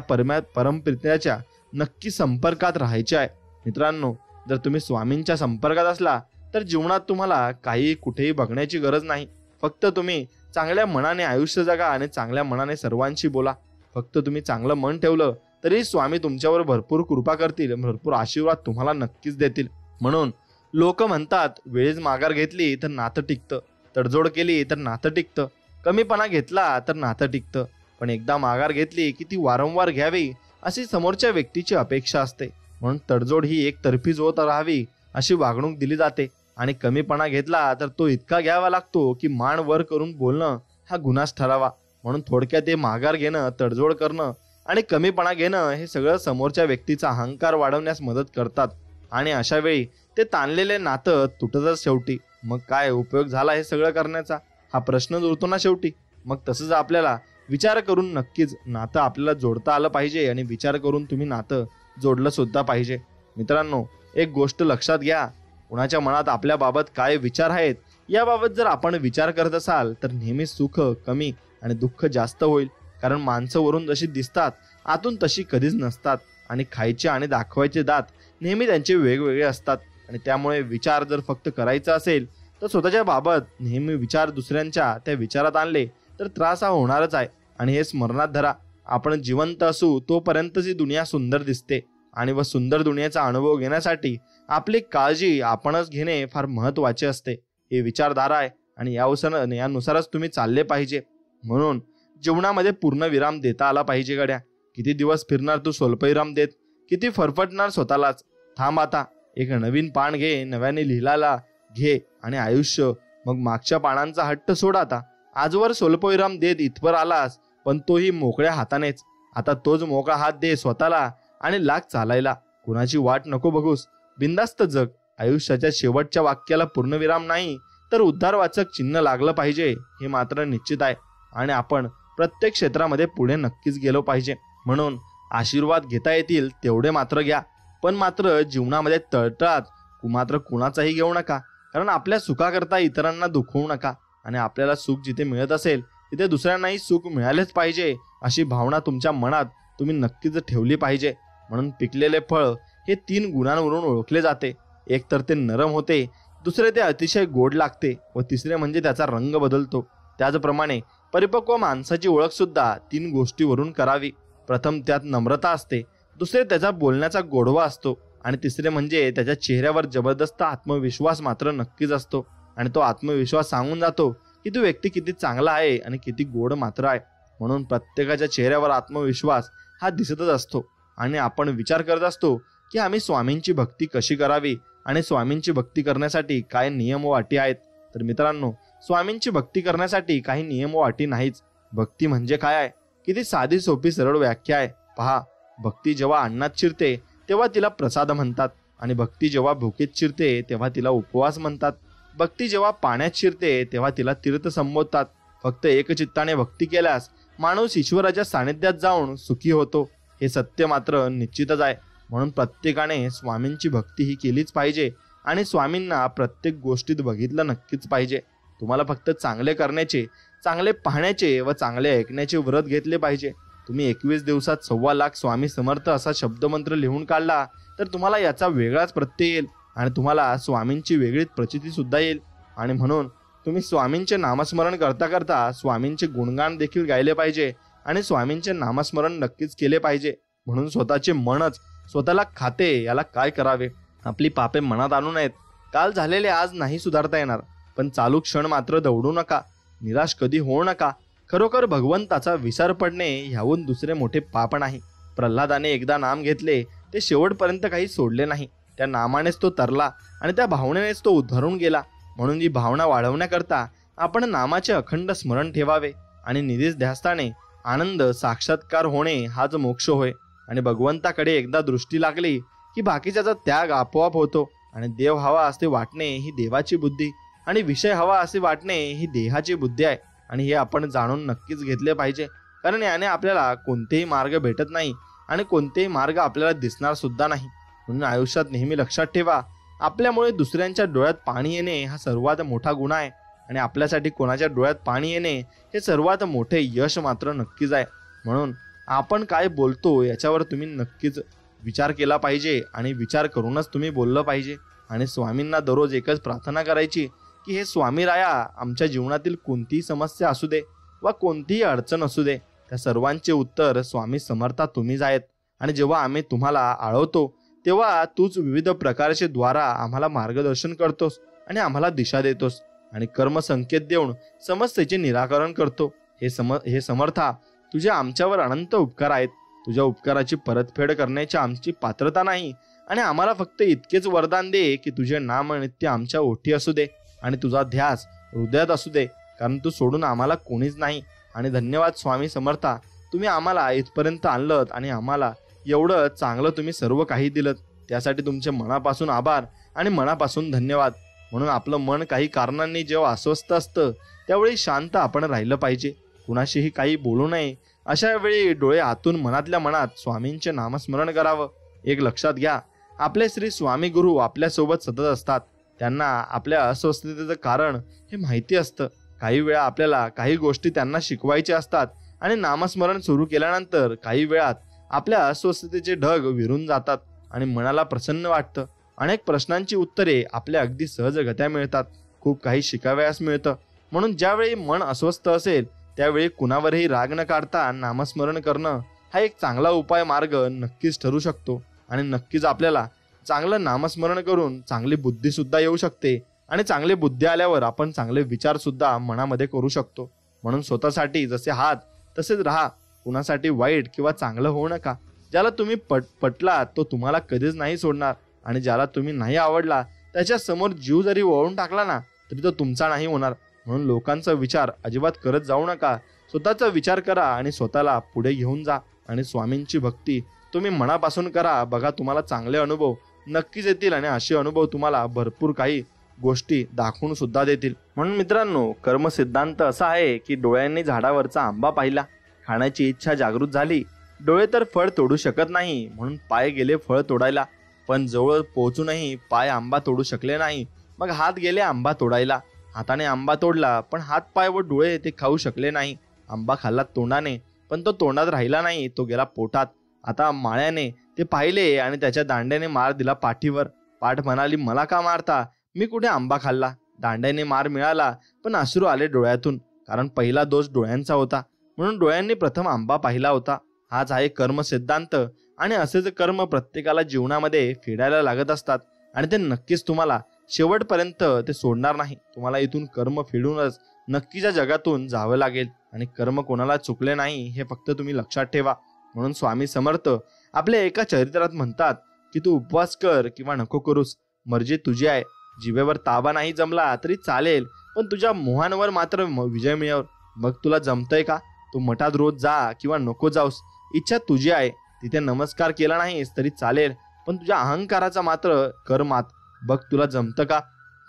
परमप्रित्याच्या नक्की संपर्कात राहायचे आहे. मित्रांनो, जर तुम्ही स्वामींच्या संपर्कात असला तर जीवनात तुम्हाला काही कुठेही बघण्याची गरज नाही. फक्त तुम्ही चांगल्या मनाने आयुष्य जगा आणि चांगल्या मनाने सर्वांशी बोला. फक्त तुम्ही चांगलं मन ठेवलं तरी स्वामी तुमच्यावर भरपूर कृपा करतील, भरपूर आशीर्वाद तुम्हाला नक्कीच देतील. म्हणून लोक म्हणतात, वेळेस माघार घेतली तर नातं टिकतं, तडजोड केली तर नातं टिकतं, कमीपणा घेतला तर नातं टिकतं, पण एकदा माघार घेतली की ती वारंवार घ्यावी अशी समोरच्या व्यक्तीची अपेक्षा असते. म्हणून तडजोड ही एकतर्फीच होत राहावी अशी वागणूक दिली जाते आणि कमीपणा घेतला तर तो इतका घ्यावा लागतो की मान वर करून बोलणं हा गुन्हाच ठरावा. म्हणून थोडक्यात ते माघार घेणं, तडजोड करणं आणि कमीपणा घेणं हे सगळं समोरच्या व्यक्तीचा अहंकार वाढवण्यास मदत करतात आणि अशा वेळी ते ताणलेले नातं तुटतच शेवटी. मग काय उपयोग झाला हे सगळं करण्याचा, हा प्रश्न उरतो ना शेवटी. मग तसंच आपल्याला विचार करून नक्कीच नातं आपल्याला जोडता आलं पाहिजे आणि विचार करून तुम्ही नातं जोडलं सुद्धा पाहिजे. मित्रांनो, एक गोष्ट लक्षात घ्या, कुणाच्या मनात आपल्याबाबत काय विचार आहेत याबाबत जर आपण विचार करत असाल तर नेहमी सुख कमी आणि दुःख जास्त होईल. कारण माणसं वरून जशी दिसतात आतून तशी कधीच नसतात आणि खायचे आणि दाखवायचे दात नेहमी त्यांचे वेगवेगळे असतात. आणि त्यामुळे विचार जर फक्त करायचा असेल तर स्वतःच्या बाबत नेहमी विचार दुसऱ्यांच्या त्या विचारात आणले तर त्रास हा होणारच आहे. आणि हे स्मरणात धरा, आपण जिवंत असू तोपर्यंतच ही दुनिया सुंदर दिसते आणि व सुंदर दुनियेचा अनुभव घेण्यासाठी आपली काळजी आपणच घेणे फार महत्त्वाचे असते. ही विचारधारा आहे आणि यानुसारच तुम्ही चालले पाहिजे. म्हणून जीवनामध्ये पूर्ण विराम देता आला पाहिजे गड्या. किती दिवस फिरणार तू स्वल्पविराम देत, किती फरफटणार स्वतःलाच. थांब आता, एक नवीन पान घे, नव्याने लिहिलेला घे आणि आयुष्य. मग मागच्या पानांचा हट्ट सोड आता. आजवर स्वल्पविराम देत इथवर आलास, पण तोही मोकळ्या हातानेच. आता तोच मोकळा हात दे स्वतःला आणि लाग चालायला. कुणाची वाट नको बघूस, बिंदास्त जग. आयुष्याच्या शेवटच्या वाक्याला पूर्णविराम नाही तर उद्धारवाचक चिन्ह लागलं पाहिजे, हे मात्र निश्चित आहे. आणि आपण प्रत्येक क्षेत्रामध्ये पुढे नक्कीच गेलो पाहिजे. म्हणून आशीर्वाद घेता येतील तेवढे मात्र घ्या, पण मात्र जीवनामध्ये तळतळात मात्र कुणाचाही घेऊ नका. कारण आपल्या सुखाकरता इतरांना दुखवू नका. आणि आपल्याला सुख जिथे मिळत असेल तिथे दुसऱ्यांनाही सुख मिळालेच पाहिजे, अशी भावना तुमच्या मनात तुम्ही नक्कीच ठेवली पाहिजे. म्हणून पिकलेले फळ हे 3 गुणांवरून ओळखले जाते. एक तर ते नरम होते, दुसरे ते अतिशय गोड लागते व तिसरे म्हणजे त्याचा रंग बदलतो. त्याचप्रमाणे परिपक्व माणसाची ओळख सुद्धा 3 गोष्टीवरून करावी. प्रथम त्यात नम्रता असते, दुसरे त्याचा बोलण्याचा गोडवा असतो आणि तिसरे म्हणजे त्याच्या चेहऱ्यावर जबरदस्त आत्मविश्वास मात्र नक्कीच असतो. आणि तो आत्मविश्वास सांगून जातो की तो व्यक्ती किती चांगला आहे आणि किती गोड मात्र आहे. म्हणून प्रत्येकाच्या चेहऱ्यावर आत्मविश्वास हा दिसतच असतो. आणि आपण विचार करत असतो की आम्ही स्वामींची भक्ती कशी करावी आणि स्वामींची भक्ती करण्यासाठी काय नियम व अटी आहेत. तर मित्रांनो, स्वामींची भक्ती करण्यासाठी काही नियम व अटी नाहीच. भक्ती म्हणजे काय आहे, किती साधी सोपी सरळ व्याख्या आहे. पहा, भक्ती जेव्हा अन्नात शिरते तेव्हा तिला प्रसाद म्हणतात, आणि भक्ती जेव्हा भुकेत शिरते तेव्हा तिला उपवास म्हणतात. भक्ती जेव्हा पाण्यात शिरते तेव्हा तिला तीर्थ संबोधतात. फक्त एकचित्ताने भक्ती केल्यास माणूस ईश्वराच्या सानिध्यात जाऊन सुखी होतो, हे सत्य मात्र निश्चितच आहे. म्हणून प्रत्येकाने स्वामींची भक्ती ही केलीच पाहिजे आणि स्वामींना प्रत्येक गोष्टीत बघितलं नक्कीच पाहिजे. तुम्हाला फक्त चांगले करण्याचे, चांगले पाहण्याचे व चांगले ऐकण्याचे व्रत घेतले पाहिजे. तुम्ही 21 दिवसात 1.25 लाख स्वामी समर्थ असा शब्दमंत्र लिहून काढला तर तुम्हाला याचा वेगळाच प्रत्यय येईल आणि तुम्हाला स्वामींची वेगळीच प्रचिती सुद्धा येईल. आणि म्हणून तुम्ही स्वामींचे नामस्मरण करता करता स्वामींचे गुणगान देखील गायले पाहिजे आणि स्वामींचे नामस्मरण नक्कीच केले पाहिजे. म्हणून स्वतःचे मनच स्वतःला खाते, याला काय करावे. आपली पापे मनात आणू नयेत. काल झालेले आज नाही सुधारता येणार, पण चालू क्षण मात्र दौडू नका, निराश कधी होऊ नका. खरोखर भगवंताचा विसर पडणे ह्याहून दुसरे मोठे पाप नाही. प्रल्हादाने एकदा नाम घेतले, ते शेवटपर्यंत काही सोडले नाही. त्या नामानेच तो तरला आणि त्या भावनेनेच तो उद्धारून गेला. म्हणून ही भावना वाढवण्याकरता आपण नामाचे अखंड स्मरण ठेवावे आणि निधीच ध्यासाने आनंद साक्षात्कार होणे हाच मोक्ष होय. आणि भगवंताकडे एकदा दृष्टी लागली की बाकीच्याचा त्याग आपोआप होतो. आणि देव हवा असे वाटणे ही देवाची बुद्धी आणि विषय हवा असे वाटणे ही देहाची बुद्धी आहे. आणि हे आपण जाणून नक्कीच घेतले पाहिजे, कारण याने आपल्याला कोणतेही मार्ग भेटत नाही आणि कोणतेही मार्ग आपल्याला दिसणार सुद्धा नाही. म्हणून आयुष्यात नेहमी लक्षात ठेवा, आपल्यामुळे दुसऱ्यांच्या डोळ्यात पाणी येणे हा सर्वात मोठा गुन्हा आहे आणि आपल्यासाठी कोणाच्या डोळ्यात पाणी येणे हे सर्वात मोठे यश मात्र नक्कीच आहे. म्हणून आपण काय बोलतो याच्यावर तुम्ही नक्कीच विचार केला पाहिजे आणि विचार करूनच तुम्ही बोललं पाहिजे. आणि स्वामींना दररोज एकच प्रार्थना करायची की हे स्वामी राया, आमच्या जीवनातील कोणतीही समस्या असू दे वा कोणतीही अडचण असू दे, त्या सर्वांचे उत्तर स्वामी समर्था तुम्हीच आहेत. आणि जेव्हा आम्ही तुम्हाला आळवतो तेव्हा तूच विविध प्रकारचे द्वारा आम्हाला मार्गदर्शन करतोस आणि आम्हाला दिशा देतोस आणि कर्म संकेत देऊन समस्येचे निराकरण करतो. हे समर्था, तुझे आमच्यावर अनंत उपकार आहेत. तुझ्या उपकाराची परतफेड करण्याची आमची पात्रता नाही आणि आम्हाला फक्त इतकेच वरदान दे की तुझे नाम नित्य आमच्या ओठी असू दे आणि तुझा ध्यास हृदयात असू दे, कारण तू सोडून आम्हाला कोणीच नाही. आणि धन्यवाद स्वामी समर्था, तुम्ही आम्हाला इथपर्यंत आणलं आणि आम्हाला एवढं चांगलं तुम्ही सर्व काही दिलं, त्यासाठी तुमचे मनापासून आभार आणि मनापासून धन्यवाद. म्हणून आपलं मन काही कारणांनी जेव्हा अस्वस्थ असतं त्यावेळी शांत आपण राहिलं पाहिजे, कुणाशीही काही बोलू नये. अशा वेळी डोळे आतून मनातल्या मनात स्वामींचे नामस्मरण करावं. एक लक्षात घ्या, आपले श्री स्वामी गुरु आपल्यासोबत सतत असतात. त्यांना आपल्या अस्वस्थतेचं कारण हे माहिती असतं. काही वेळा आपल्याला काही गोष्टी त्यांना शिकवायच्या असतात आणि नामस्मरण सुरू केल्यानंतर काही वेळात आपल्या अस्वस्थतेचे ढग विरून जातात आणि मनाला प्रसन्न वाटतं. अनेक प्रश्नांची उत्तरे आपल्या अगदी सहजगत्या मिळतात. खूप काही शिकावयास मिळतं. म्हणून ज्यावेळी मन अस्वस्थ असेल त्यावेळी कुणावरही राग न काढता नामस्मरण करणं हा एक चांगला उपाय मार्ग नक्कीच ठरू शकतो. आणि नक्कीच आपल्याला चांगलं नामस्मरण करून चांगली बुद्धी सुद्धा येऊ शकते आणि चांगली बुद्धी आल्यावर आपण चांगले विचार सुद्धा मनामध्ये करू शकतो. म्हणून स्वतःसाठी जसे आहात तसेच राहा. कुणासाठी वाईट किंवा चांगलं होऊ नका. ज्याला तुम्ही पटला तो तुम्हाला कधीच नाही सोडणार, आणि ज्याला तुम्ही नाही आवडला त्याच्या समोर जीव जरी ओवाळून टाकला ना तरी तो तुमचा नाही होणार. म्हणून लोकांचा विचार अजिबात करत जाऊ नका. स्वतःचा विचार करा आणि स्वतःला पुढे घेऊन जा. आणि स्वामींची भक्ती तुम्ही मनापासून करा. बघा, तुम्हाला चांगले अनुभव नक्कीच येतील, आणि असे अनुभव तुम्हाला भरपूर काही गोष्टी दाखवून सुद्धा देतील. म्हणून मित्रांनो, कर्म सिद्धांत असा आहे की डोळ्यांनी झाडावरचा आंबा पाहिला, खाण्याची इच्छा जागृत झाली. डोळे तर फळ तोडू शकत नाही, म्हणून पाय गेले फळ तोडायला. पण जवळ पोहोचूनही पाय आंबा तोडू शकले नाही, मग हात गेले आंबा तोडायला. हाताने आंबा तोडला, पण हात पाय व डोळे ते खाऊ शकले नाही. आंबा खाल्ला तोंडाने, पण तो तोंडात राहिला नाही, तो गेला पोटात. आता माळ्याने ते पाहिले आणि त्याच्या दांड्याने मार दिला पाठीवर. पाठ म्हणाली, मला का मारता, मी कुठे आंबा खाल्ला. दांड्याने मार मिळाला, पण अश्रू आले डोळ्यातून, कारण पहिला दोष डोळ्यांचा होता. म्हणून डोळ्यांनी प्रथम आंबा पाहिला होता. हाच आहे कर्म सिद्धांत. आणि असेच कर्म प्रत्येकाला जीवनामध्ये फेडायला लागत असतात, आणि ते नक्कीच तुम्हाला शेवटपर्यंत ते सोडणार नाही. तुम्हाला इथून कर्म फेडूनच नक्कीच्या जगातून जावं लागेल. आणि कर्म कोणाला चुकले नाही हे फक्त तुम्ही लक्षात ठेवा. म्हणून स्वामी समर्थ आपल्या एका चरित्रात म्हणतात की तू उपवास कर किंवा नको करूस, मर्जी तुझी आहे. जिभेवर ताबा नाही जमला तरी चालेल, पण तुझ्या मोहांवर मात्र विजय मिळव. मग तुला जमतंय का? तू मठात रोज जा किंवा नको जाऊस, इच्छा तुझी आहे. तिथे नमस्कार केला नाहीस तरी चालेल, पण तुझ्या अहंकाराचा मात्र कर मात. बघ तुला जमतं का?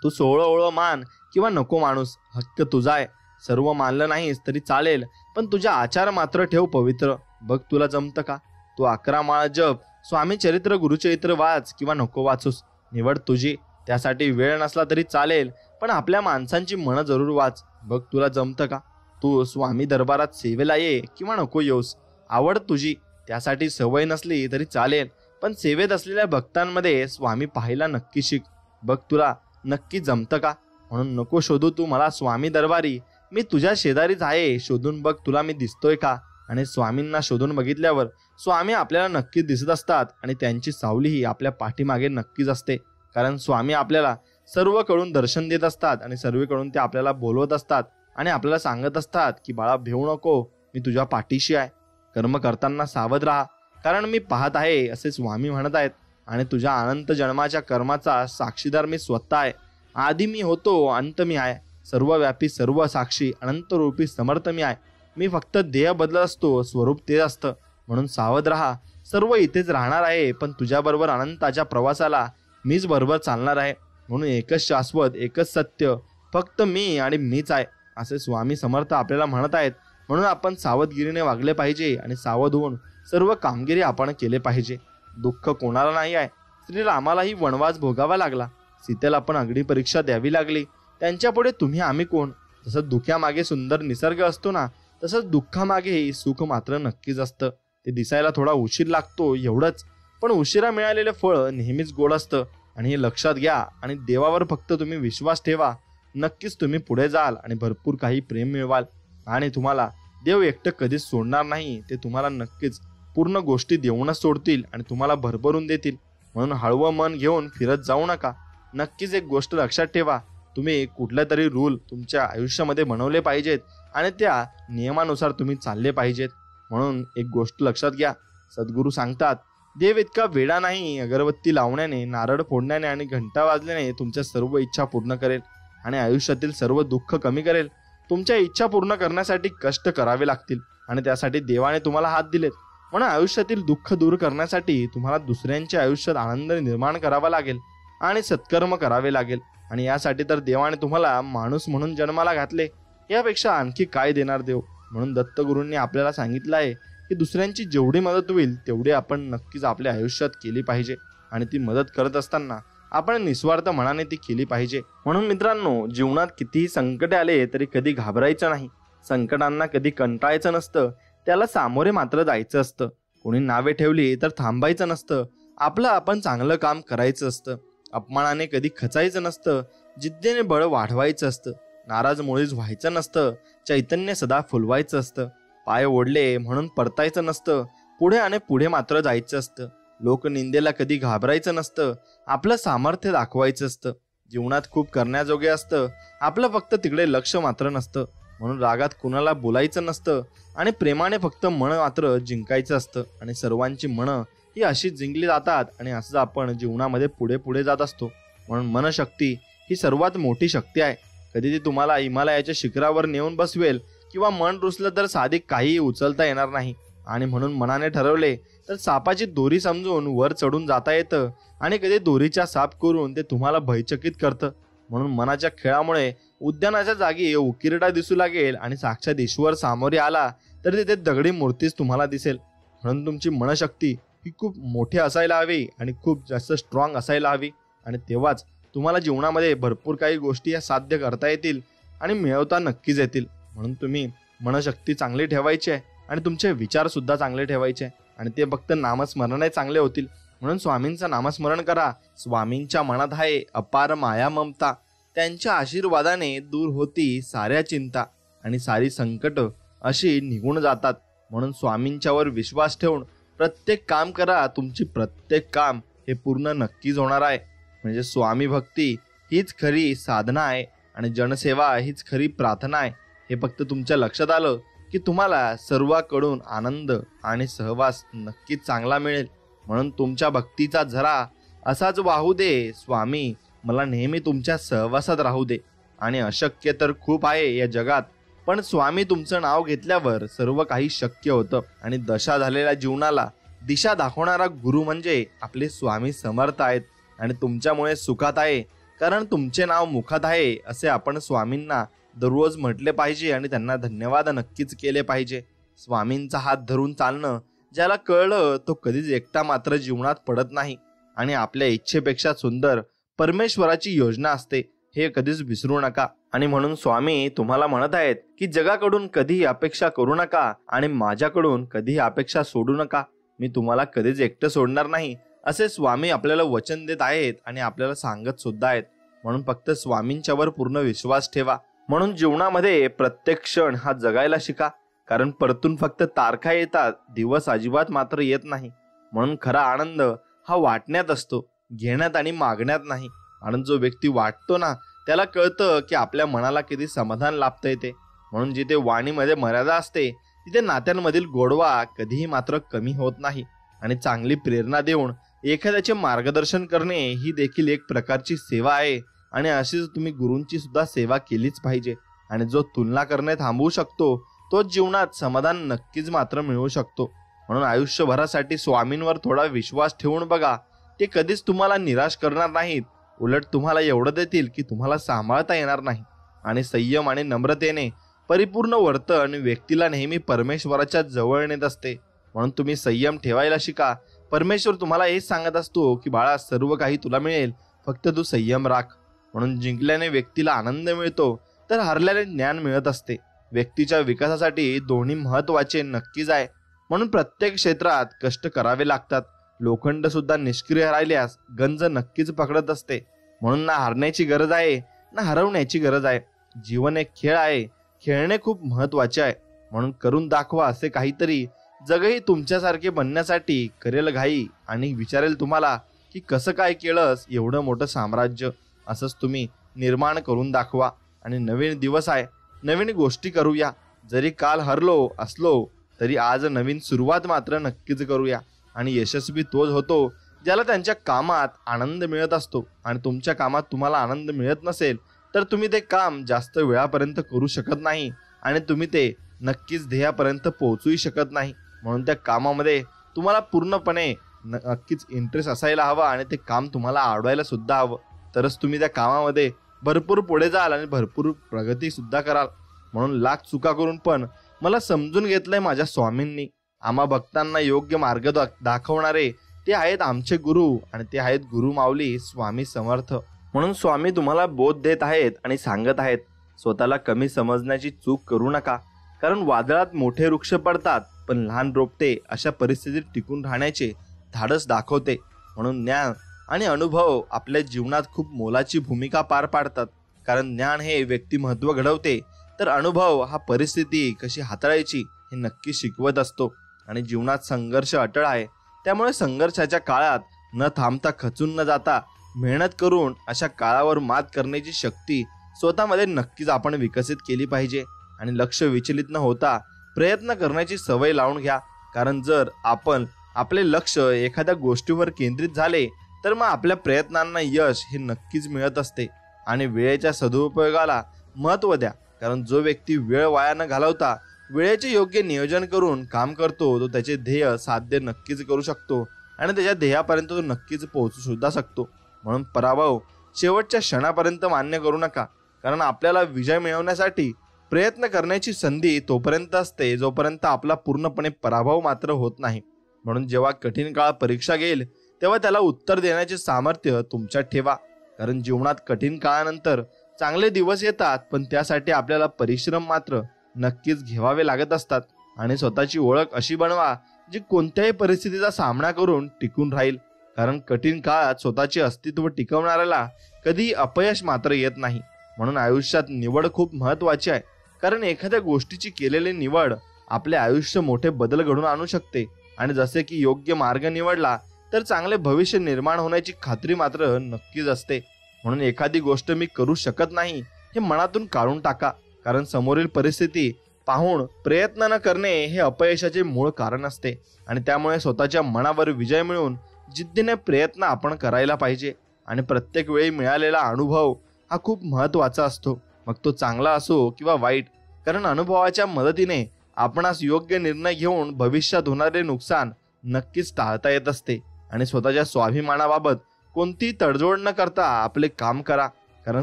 तू सोहळं ओळं मान किंवा नको माणूस, हक्क तुझा आहे. सर्व मानलं नाहीस तरी चालेल, पण तुझ्या आचार मात्र ठेव पवित्र. बघ तुला जमतं का? तू 11 माळ जप, स्वामी चरित्र गुरुचरित्र वाच किंवा नको वाचूस, निवड तुझी. त्यासाठी वेळ नसला तरी चालेल, पण आपल्या माणसांची मनं जरूर वाच. बघ तुला जमतं का? तू स्वामी दरबारात सेवेला ये किंवा नको येऊस, आवड तुझी. त्यासाठी सवय नसली तरी चालेल, पण सेवेत असलेल्या भक्तांमध्ये स्वामी पाहायला नक्की शिक. बघ तुला नक्की जमतं का? म्हणून नको शोधू तू मला स्वामी दरबारी, मी तुझ्या शेजारीच आहे, शोधून बघ तुला मी दिसतोय का. आणि स्वामींना शोधून बघितल्यावर स्वामी आपल्याला नक्की दिसत असतात, आणि त्यांची सावलीही आपल्या पाठीमागे नक्कीच असते. कारण स्वामी आपल्याला सर्वकडून दर्शन देत असतात, आणि सर्वकडून ते आपल्याला बोलवत असतात, आणि आपल्याला सांगत असतात की बाळा भिवू नको, मी तुझ्या पाठीशी आहे. कर्म करताना सावध राहा, कारण मी पाहत आहे असे स्वामी म्हणत आहेत. आणि तुझ्या अनंत जन्माच्या कर्माचा साक्षीदार मी स्वतः आहे. आधी मी होतो, अंत मी आहे, सर्वव्यापी सर्व साक्षी अनंत रूपी समर्थ मी आहे. मी फक्त देह बदलत असतो, स्वरूप ते असतं. म्हणून सावध राहा. सर्व इथेच राहणार आहे, पण तुझ्याबरोबर अनंताच्या प्रवासाला मीच बरोबर चालणार आहे. म्हणून एकच शाश्वत, एकच सत्य, फक्त मी आणि मीच आहे, असे स्वामी समर्थ आपल्याला म्हणत आहेत. म्हणून आपण सावधगिरीने वागले पाहिजे, आणि सावध होऊन सर्व कामगिरी आपण केले पाहिजे. दुःख कोणाला नाही आहे. श्रीरामालाही वनवास भोगावा लागला, सीतेला पण अग्निपरीक्षा द्यावी लागली. त्यांच्यापुढे तुम्ही आम्ही कोण? जसं दुःखामागे सुंदर निसर्ग असतो ना, तसंच दुःखामागेही सुख मात्र नक्कीच असतं. ते दिसायला थोडा उशीर लागतो एवढंच, पण उशिरा मिळालेलं फळ नेहमीच गोड असतं. आणि हे लक्षात घ्या, आणि देवावर फक्त तुम्ही विश्वास ठेवा. नक्कीच तुम्ही पुढे जाल आणि भरपूर काही प्रेम मिळवाल. आणि तुम्हाला देव एकटं कधीच सोडणार नाही. ते तुम्हाला नक्कीच पूर्ण गोष्टी देऊनच सोडतील, आणि तुम्हाला भरभरून देतील. म्हणून हळवं मन घेऊन फिरत जाऊ नका. नक्कीच एक गोष्ट लक्षात ठेवा, तुम्ही कुठले तरी रूल तुमच्या आयुष्यामध्ये बनवले पाहिजेत, आणि त्या नियमानुसार तुम्ही चालले पाहिजेत. म्हणून एक गोष्ट लक्षात घ्या, सद्गुरू सांगतात देव इतका वेडा नाही. अगरबत्ती लावण्याने, नारळ फोडण्याने आणि घंटा वाजल्याने तुमच्या सर्व इच्छा पूर्ण करेल, आणि आयुष्यातील सर्व दुःख कमी करेल. तुमच्या इच्छा पूर्ण करण्यासाठी कष्ट करावे लागतील, आणि त्यासाठी देवाने तुम्हाला हात दिलेत. म्हणून आयुष्यातील दुःख दूर करण्यासाठी तुम्हाला दुसऱ्यांच्या आयुष्यात आनंद निर्माण करावा लागेल, आणि सत्कर्म करावे लागेल. आणि यासाठी तर देवाने तुम्हाला माणूस म्हणून जन्माला घातले. यापेक्षा आणखी काय देणार देव? म्हणून दत्तगुरूंनी आपल्याला सांगितलं आहे की दुसऱ्यांची जेवढी मदत होईल तेवढी आपण नक्कीच आपल्या आयुष्यात केली पाहिजे, आणि ती मदत करत असताना आपण निस्वार्थ मनाने ती केली पाहिजे. म्हणून मित्रांनो, जीवनात कितीही संकटे आले तरी कधी घाबरायचं नाही. संकटांना कधी कंटाळायचं नसतं, त्याला सामोरे मात्र जायचं असतं. कोणी नावे ठेवली तर थांबायचं नसतं, आपलं आपण चांगलं काम करायचं असतं. अपमानाने कधी खचायचं नसतं, जिद्दीने बळ वाढवायचं असतं. नाराज मुळीच व्हायचं नसतं, चैतन्य सदा फुलवायचं असतं. पाय ओढले म्हणून परतायचं नसतं, पुढे आणि पुढे मात्र जायचं असतं. लोकनिंदेला कधी घाबरायचं नसतं, आपलं सामर्थ्य दाखवायचं असतं. जीवनात खूप करण्याजोगे असतं, आपलं फक्त तिकडे लक्ष मात्र नसतं. म्हणून रागात कुणाला बोलायचं नसतं आणि प्रेमाने फक्त मन मात्र जिंकायचं असतं. आणि सर्वांची मनं ही अशीच जिंकली जातात आणि असंच आपण जीवनामध्ये पुढे पुढे जात असतो. म्हणून मनशक्ती ही सर्वात मोठी शक्ती आहे. कधी ती तुम्हाला हिमालयाच्या शिखरावर नेऊन बसवेल किंवा मन रुसलं तर साधी काहीही उचलता येणार नाही. आणि म्हणून मनाने ठरवले तर सापाची दोरी समजून वर चढून जाता येतं आणि कधी दोरीच्या साप करून ते तुम्हाला भयचकित करतं. म्हणून मनाच्या खेळामुळे उद्यानाच्या जागी उकिरडा दिसू लागेल आणि साक्षात ईश्वर सामोरे आला तर तिथे दगडी मूर्तीच तुम्हाला दिसेल. म्हणून तुमची मनशक्ती ही खूप मोठी असायला हवी आणि खूप जास्त स्ट्रॉंग असायला हवी. आणि तेव्हाच तुम्हाला जीवनामध्ये भरपूर काही गोष्टी या साध्य करता येतील आणि मिळवता नक्कीच येतील. म्हणून तुम्ही मनशक्ती चांगली ठेवायची आहे आणि तुमचे विचार सुद्धा चांगले ठेवायचे आणि ते फक्त नामस्मरणाने चांगले होतील. म्हणून स्वामींचं नामस्मरण करा. स्वामींच्या मनात आहे अपार माया ममता, त्यांच्या आशीर्वादाने दूर होती साऱ्या चिंता आणि सारी संकट अशी निघून जातात. म्हणून स्वामींच्यावर विश्वास ठेवून प्रत्येक काम करा. तुमची प्रत्येक काम हे पूर्ण नक्कीच होणार आहे. म्हणजे स्वामी भक्ती हीच खरी साधना आहे आणि जनसेवा हीच खरी प्रार्थना आहे. हे फक्त तुमच्या लक्षात आलं की तुम्हाला सर्वांकडून आनंद आणि सहवास नक्कीच चांगला मिळेल. म्हणून तुमच्या भक्तीचा झरा असाच वाहू दे. स्वामी मला नेहमी तुमच्या सहवासात राहू दे. आणि अशक्य तर खूप आहे या जगात, पण स्वामी तुमचं नाव घेतल्यावर सर्व काही शक्य होतं. आणि दशा झालेल्या जीवनाला दिशा दाखवणारा गुरु म्हणजे आपले स्वामी समर्थ आहेत. आणि तुमच्यामुळे सुखात आहे कारण तुमचे नाव मुखात आहे असे आपण स्वामींना दररोज म्हटले पाहिजे आणि त्यांना धन्यवाद नक्कीच केले पाहिजे. स्वामींचा हात धरून चालणं ज्याला कळलं तो कधीच एकटा मात्र जीवनात पडत नाही. आणि आपल्या इच्छेपेक्षा सुंदर परमेश्वराची योजना असते हे कधीच विसरू नका. आणि म्हणून स्वामी तुम्हाला म्हणत आहेत की जगाकडून कधीही अपेक्षा करू नका आणि माझ्याकडून कधीही अपेक्षा सोडू नका. मी तुम्हाला कधीच एकटं सोडणार नाही असे स्वामी आपल्याला वचन देत आहेत आणि आपल्याला सांगत सुद्धा आहेत. म्हणून फक्त स्वामींच्यावर पूर्ण विश्वास ठेवा. म्हणून जीवनामध्ये प्रत्येक क्षण हा जगायला शिका, कारण परतून फक्त तारखा येतात, दिवस अजिबात मात्र येत नाही. म्हणून खरा आनंद हा वाटण्यात असतो, घेण्यात आणि मागण्यात नाही. आणि जो व्यक्ती वाटतो ना त्याला कळतं की आपल्या मनाला किती समाधान लाभता येते. म्हणून जिथे वाणीमध्ये मर्यादा असते तिथे नात्यांमधील गोडवा कधीही मात्र कमी होत नाही. आणि चांगली प्रेरणा देऊन एखाद्याचे मार्गदर्शन करणे ही देखील एक प्रकारची सेवा आहे. आणि अशीच तुम्ही गुरूंची सुद्धा सेवा केलीच पाहिजे. आणि जो तुलना करणे थांबवू शकतो तोच जीवनात समाधान नक्कीच मात्र मिळवू शकतो. म्हणून आयुष्यभरासाठी स्वामींवर थोडा विश्वास ठेवून बघा. ते कधीच तुम्हाला निराश करणार नाहीत, उलट तुम्हाला एवढं देतील की तुम्हाला सांभाळता येणार नाही. आणि संयम आणि नम्रतेने परिपूर्ण वर्तन व्यक्तीला नेहमी परमेश्वराच्या जवळ नेत असते. म्हणून तुम्ही संयम ठेवायला शिका. परमेश्वर तुम्हाला हेच सांगत असतो की बाळा सर्व काही तुला मिळेल, फक्त तू संयम राख. म्हणून जिंकल्याने व्यक्तीला आनंद मिळतो तर हरल्याने ज्ञान मिळत असते. व्यक्तीच्या विकासासाठी दोन्ही महत्वाचे नक्कीच आहे. म्हणून प्रत्येक क्षेत्रात कष्ट करावे लागतात. लोखंड सुद्धा निष्क्रिय राहिल्यास गंज नक्कीच पकडत असते. म्हणून ना हारण्याची गरज आहे ना हरवण्याची गरज आहे. जीवन एक खेळ आहे, खेळणे खूप महत्वाचे आहे. म्हणून करून दाखवा असे काहीतरी. जगही तुमच्यासारखे बनण्यासाठी करेल घाई आणि विचारेल तुम्हाला की कसं काय केलंस एवढं मोठं साम्राज्य. असंच तुम्ही निर्माण करून दाखवा. आणि नवीन दिवस आहे, नवीन गोष्टी करूया. जरी काल हरलो असलो तरी आज नवीन सुरुवात मात्र नक्कीच करूया. आणि यशस्वी तोच होतो ज्याला त्यांच्या कामात आनंद मिळत असतो. आणि तुमच्या कामात तुम्हाला आनंद मिळत नसेल तर तुम्ही ते काम जास्त वेळापर्यंत करू शकत नाही आणि तुम्ही ते नक्कीच ध्येयापर्यंत पोहोचूही शकत नाही. म्हणून त्या कामामध्ये तुम्हाला पूर्णपणे नक्कीच इंटरेस्ट असायला हवा आणि ते काम तुम्हाला आवडायला सुद्धा हवं. तरच तुम्ही त्या कामामध्ये भरपूर पुढे जाल आणि भरपूर प्रगती सुद्धा कराल. म्हणून लाख चुका करून पण मला समजून घेतलंय माझ्या स्वामींनी. आम्हा भक्तांना योग्य मार्ग दाखवणारे ते आहेत आमचे गुरु आणि ते आहेत गुरु माऊली स्वामी समर्थ. म्हणून स्वामी तुम्हाला बोध देत आहेत आणि सांगत आहेत स्वतःला कमी समजण्याची चूक करू नका. कारण वादळात मोठे वृक्ष पडतात पण लहान रोपटे अशा परिस्थितीत टिकून राहण्याचे धाडस दाखवते. म्हणून ज्ञान आणि अनुभव आपल्या जीवनात खूप मोलाची भूमिका पार पाडतात. कारण ज्ञान हे व्यक्तिमत्व घडवते तर अनुभव हा परिस्थिती कशी हाताळायची हे नक्की शिकवत असतो. आणि जीवनात संघर्ष अटळ आहे, त्यामुळे संघर्षाच्या काळात न थांबता खचून न जाता मेहनत करून अशा काळावर मात करण्याची शक्ती स्वतःमध्ये नक्कीच आपण विकसित केली पाहिजे आणि लक्ष विचलित न होता प्रयत्न करण्याची सवय लावून घ्या. कारण जर आपण आपले लक्ष एखाद्या गोष्टीवर केंद्रित झाले तर मग आपल्या प्रयत्नांना यश हे नक्कीच मिळत असते. आणि वेळेच्या सदुपयोगाला महत्त्व द्या. कारण जो व्यक्ती वेळ वाया न घालवता वेळेचे योग्य नियोजन करून काम करतो तो त्याचे ध्येय साध्य नक्कीच करू शकतो आणि त्याच्या ध्येयापर्यंत तो नक्कीच पोहोचू सुद्धा शकतो. म्हणून पराभव शेवटच्या क्षणापर्यंत मान्य करू नका. कारण आपल्याला विजय मिळवण्यासाठी प्रयत्न करण्याची संधी तोपर्यंत असते जोपर्यंत आपला पूर्णपणे पराभव मात्र होत नाही. म्हणून जेव्हा कठीण काळ परीक्षा घेईल तेव्हा त्याला उत्तर देण्याचे सामर्थ्य तुमच्यात ठेवा. कारण जीवनात कठीण काळानंतर चांगले दिवस येतात, पण त्यासाठी आपल्याला परिश्रम मात्र नक्कीच घ्यावे लागत असतात. आणि स्वतःची ओळख अशी बनवा जी कोणत्याही परिस्थितीचा सामना करून टिकून राहील. कारण कठीण काळात स्वतःचे अस्तित्व टिकवणाऱ्याला कधी अपयश मात्र येत नाही. म्हणून आयुष्यात निवड खूप महत्त्वाची आहे. कारण एखाद्या गोष्टीची केलेली निवड आपले आयुष्य मोठे बदल घडून आणू शकते. आणि जसे की योग्य मार्ग निवडला तर चांगले भविष्य निर्माण होण्याची खात्री मात्र नक्कीच असते. म्हणून एखादी गोष्ट मी करू शकत नाही हे मनातून काढून टाका. कारण समोरील परिस्थिती पाहून प्रयत्न न करणे हे अपयशाचे मूळ कारण असते. आणि त्यामुळे स्वतःच्या मनावर विजय मिळवून जिद्दीने प्रयत्न आपण करायला पाहिजे. आणि प्रत्येक वेळी मिळालेला अनुभव हा खूप महत्त्वाचा असतो, मग तो चांगला असो किंवा वाईट. कारण अनुभवाच्या मदतीने आपणास योग्य निर्णय घेऊन भविष्यात होणारे नुकसान नक्कीच टाळता येत असते. आणि स्वतःच्या स्वाभिमानाबाबत कोणतीही तडजोड न करता आपले काम करा. कारण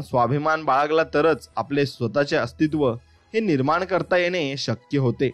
स्वाभिमान बाळगला तरच आपले स्वतःचे अस्तित्व हे निर्माण करता येणे शक्य होते.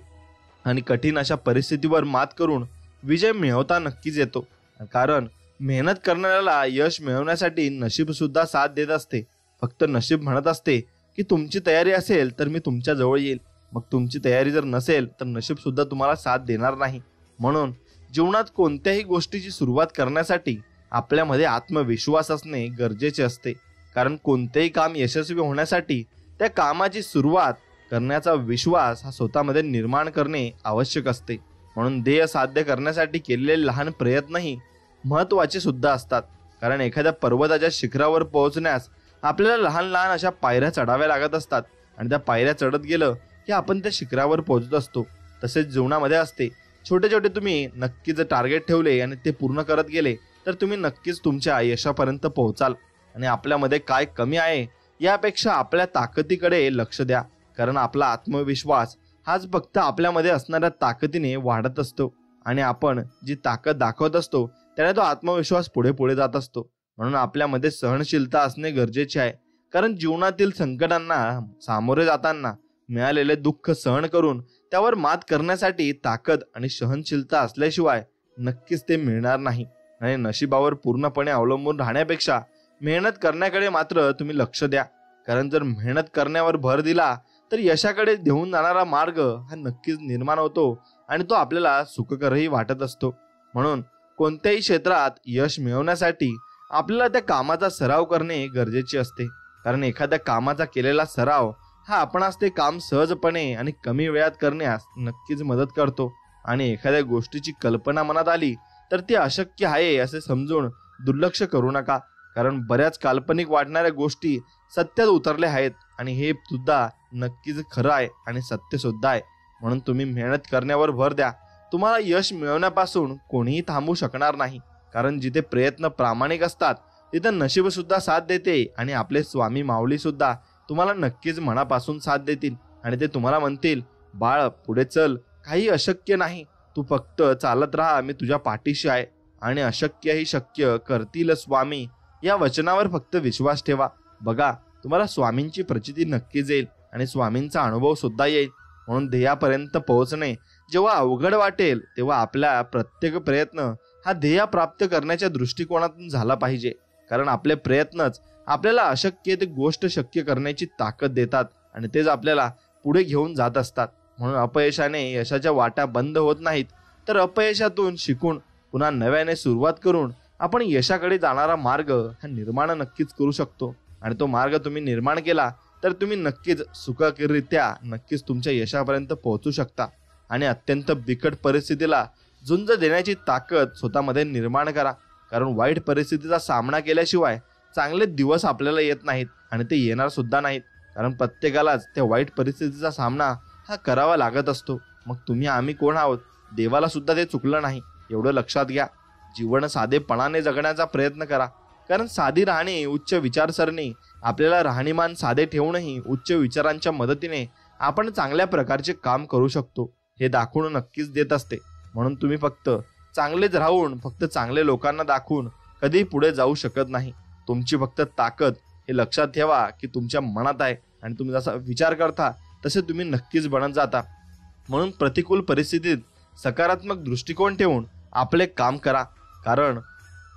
आणि कठीण अशा परिस्थितीवर मात करून विजय मिळवता नक्कीच येतो. कारण मेहनत करणाऱ्याला यश मिळवण्यासाठी नशीब सुद्धा साथ देत असते. फक्त नशीब म्हणत असते की तुमची तयारी असेल तर मी तुमच्या जवळ येईल. मग तुमची तयारी जर नसेल तर नशीब सुद्धा तुम्हाला साथ देणार नाही. म्हणून जीवनात कोणत्याही गोष्टीची सुरुवात करण्यासाठी आपल्यामध्ये आत्मविश्वास असणे गरजेचे असते. कारण कोणतेही काम यशस्वी होण्यासाठी त्या कामाची सुरुवात करण्याचा विश्वास हा स्वतःमध्ये निर्माण करणे आवश्यक असते. म्हणून ध्येय साध्य करण्यासाठी केलेले लहान प्रयत्नही महत्त्वाचे सुद्धा असतात. कारण एखाद्या पर्वताच्या शिखरावर पोहोचण्यास आपल्याला लहान लहान अशा पायऱ्या चढाव्या लागत असतात. आणि त्या पायऱ्या चढत गेलं की आपण त्या शिखरावर पोहोचत असतो. तसेच जीवनामध्ये असते. छोटे छोटे तुम्ही नक्कीच टार्गेट ठेवले आणि ते पूर्ण करत गेले तर तुम्ही नक्कीच तुमच्या यशापर्यंत पोहोचाल. आणि आपल्यामध्ये काय कमी आहे यापेक्षा आपल्या ताकदीकडे लक्ष द्या. कारण आपला आत्मविश्वास हाच फक्त आपल्यामध्ये असणाऱ्या ताकदीने वाढत असतो. आणि आपण जी ताकद दाखवत असतो त्याने तो आत्मविश्वास पुढे पुढे जात असतो. म्हणून आपल्यामध्ये सहनशीलता असणे गरजेचे आहे. कारण जीवनातील संकटांना सामोरे जाताना मिळालेले दुःख सहन करून त्यावर मात करण्यासाठी ताकद आणि सहनशीलता असल्याशिवाय नक्कीच ते मिळणार नाही. आणि नशिबावर पूर्णपणे अवलंबून राहण्यापेक्षा मेहनत करण्याकडे मात्र तुम्ही लक्ष द्या. कारण जर मेहनत करण्यावर भर दिला तर यशाकडे घेऊन जाणारा मार्ग हा नक्कीच निर्माण होतो आणि तो आपल्याला सुखकरही वाटत असतो. म्हणून कोणत्याही क्षेत्रात यश मिळवण्यासाठी आपल्याला त्या कामाचा सराव करणे गरजेचे असते. कारण एखाद्या कामाचा केलेला सराव हा आपणास ते काम सहजपणे आणि कमी वेळात करण्यास नक्कीच मदत करतो. आणि एखाद्या गोष्टीची कल्पना मनात आली तर ती अशक्य आहे असे समजून दुर्लक्ष करू नका. कारण बऱ्याच काल्पनिक वाटणाऱ्या गोष्टी सत्यात उतरल्या आहेत आणि हे सुद्धा नक्कीच खरं आहे आणि सत्य सुद्धा आहे. म्हणून तुम्ही मेहनत करण्यावर भर द्या. तुम्हाला यश मिळवण्यापासून कोणीही थांबू शकणार नाही. कारण जिथे प्रयत्न प्रामाणिक असतात तिथे नशीब सुद्धा साथ देते. आणि आपले स्वामी माऊली सुद्धा तुम्हाला नक्कीच मनापासून साथ देतील आणि ते तुम्हाला म्हणतील, बाळ पुढे चल, काही अशक्य नाही, तू फक्त चालत राहा, मी तुझ्या पाठीशी आहे. आणि अशक्यही शक्य करतील स्वामी या वचनावर फक्त विश्वास ठेवा. बघा तुम्हाला स्वामींची प्रचिती नक्कीच येईल आणि स्वामींचा अनुभव सुद्धा येईल. म्हणून ध्येयापर्यंत पोहोचणे जेव्हा अवघड वाटेल तेव्हा आपला प्रत्येक प्रयत्न हा ध्येय प्राप्त करण्याच्या दृष्टिकोनातून झाला पाहिजे. कारण आपले प्रयत्नच आपल्याला अशक्य ते गोष्ट शक्य करण्याची ताकद देतात आणि तेच आपल्याला पुढे घेऊन जात असतात. म्हणून अपयशाने यशाच्या वाटा बंद होत नाहीत, तर अपयशातून शिकून पुन्हा नव्याने सुरुवात करून आपण यशाकडे जाणारा मार्ग हा निर्माण नक्कीच करू शकतो. आणि तो मार्ग तुम्ही निर्माण केला तर तुम्ही नक्कीच सुखकररित्या नक्कीच तुमच्या यशापर्यंत पोहोचू शकता. आणि अत्यंत बिकट परिस्थितीला झुंज देण्याची ताकद स्वतःमध्ये निर्माण करा. कारण वाईट परिस्थितीचा सामना केल्याशिवाय चांगले दिवस आपल्याला येत नाहीत आणि ते येणार सुद्धा नाहीत, कारण प्रत्येकालाच त्या वाईट परिस्थितीचा सामना हा करावा लागत असतो. मग तुम्ही आम्ही कोण आहोत? देवाला सुद्धा ते चुकलं नाही, एवढं लक्षात घ्या. जीवन साधेपणाने जगण्याचा प्रयत्न करा, कारण साधी राहणी, उच्च विचारसरणी आपल्याला राहणीमान साधे ठेवूनही उच्च विचारांच्या मदतीने आपण चांगल्या प्रकारचे काम करू शकतो हे दाखवून नक्कीच देत असते. म्हणून तुम्ही फक्त चांगलेच राहून फक्त चांगले लोकांना दाखवून कधी पुढे जाऊ शकत नाही. तुमची फक्त ताकद हे लक्षात ठेवा की तुमच्या मनात आहे आणि तुम्ही जसा विचार करता तसे तुम्ही नक्कीच बनत जाता. म्हणून प्रतिकूल परिस्थितीत सकारात्मक दृष्टिकोन ठेवून आपले काम करा, कारण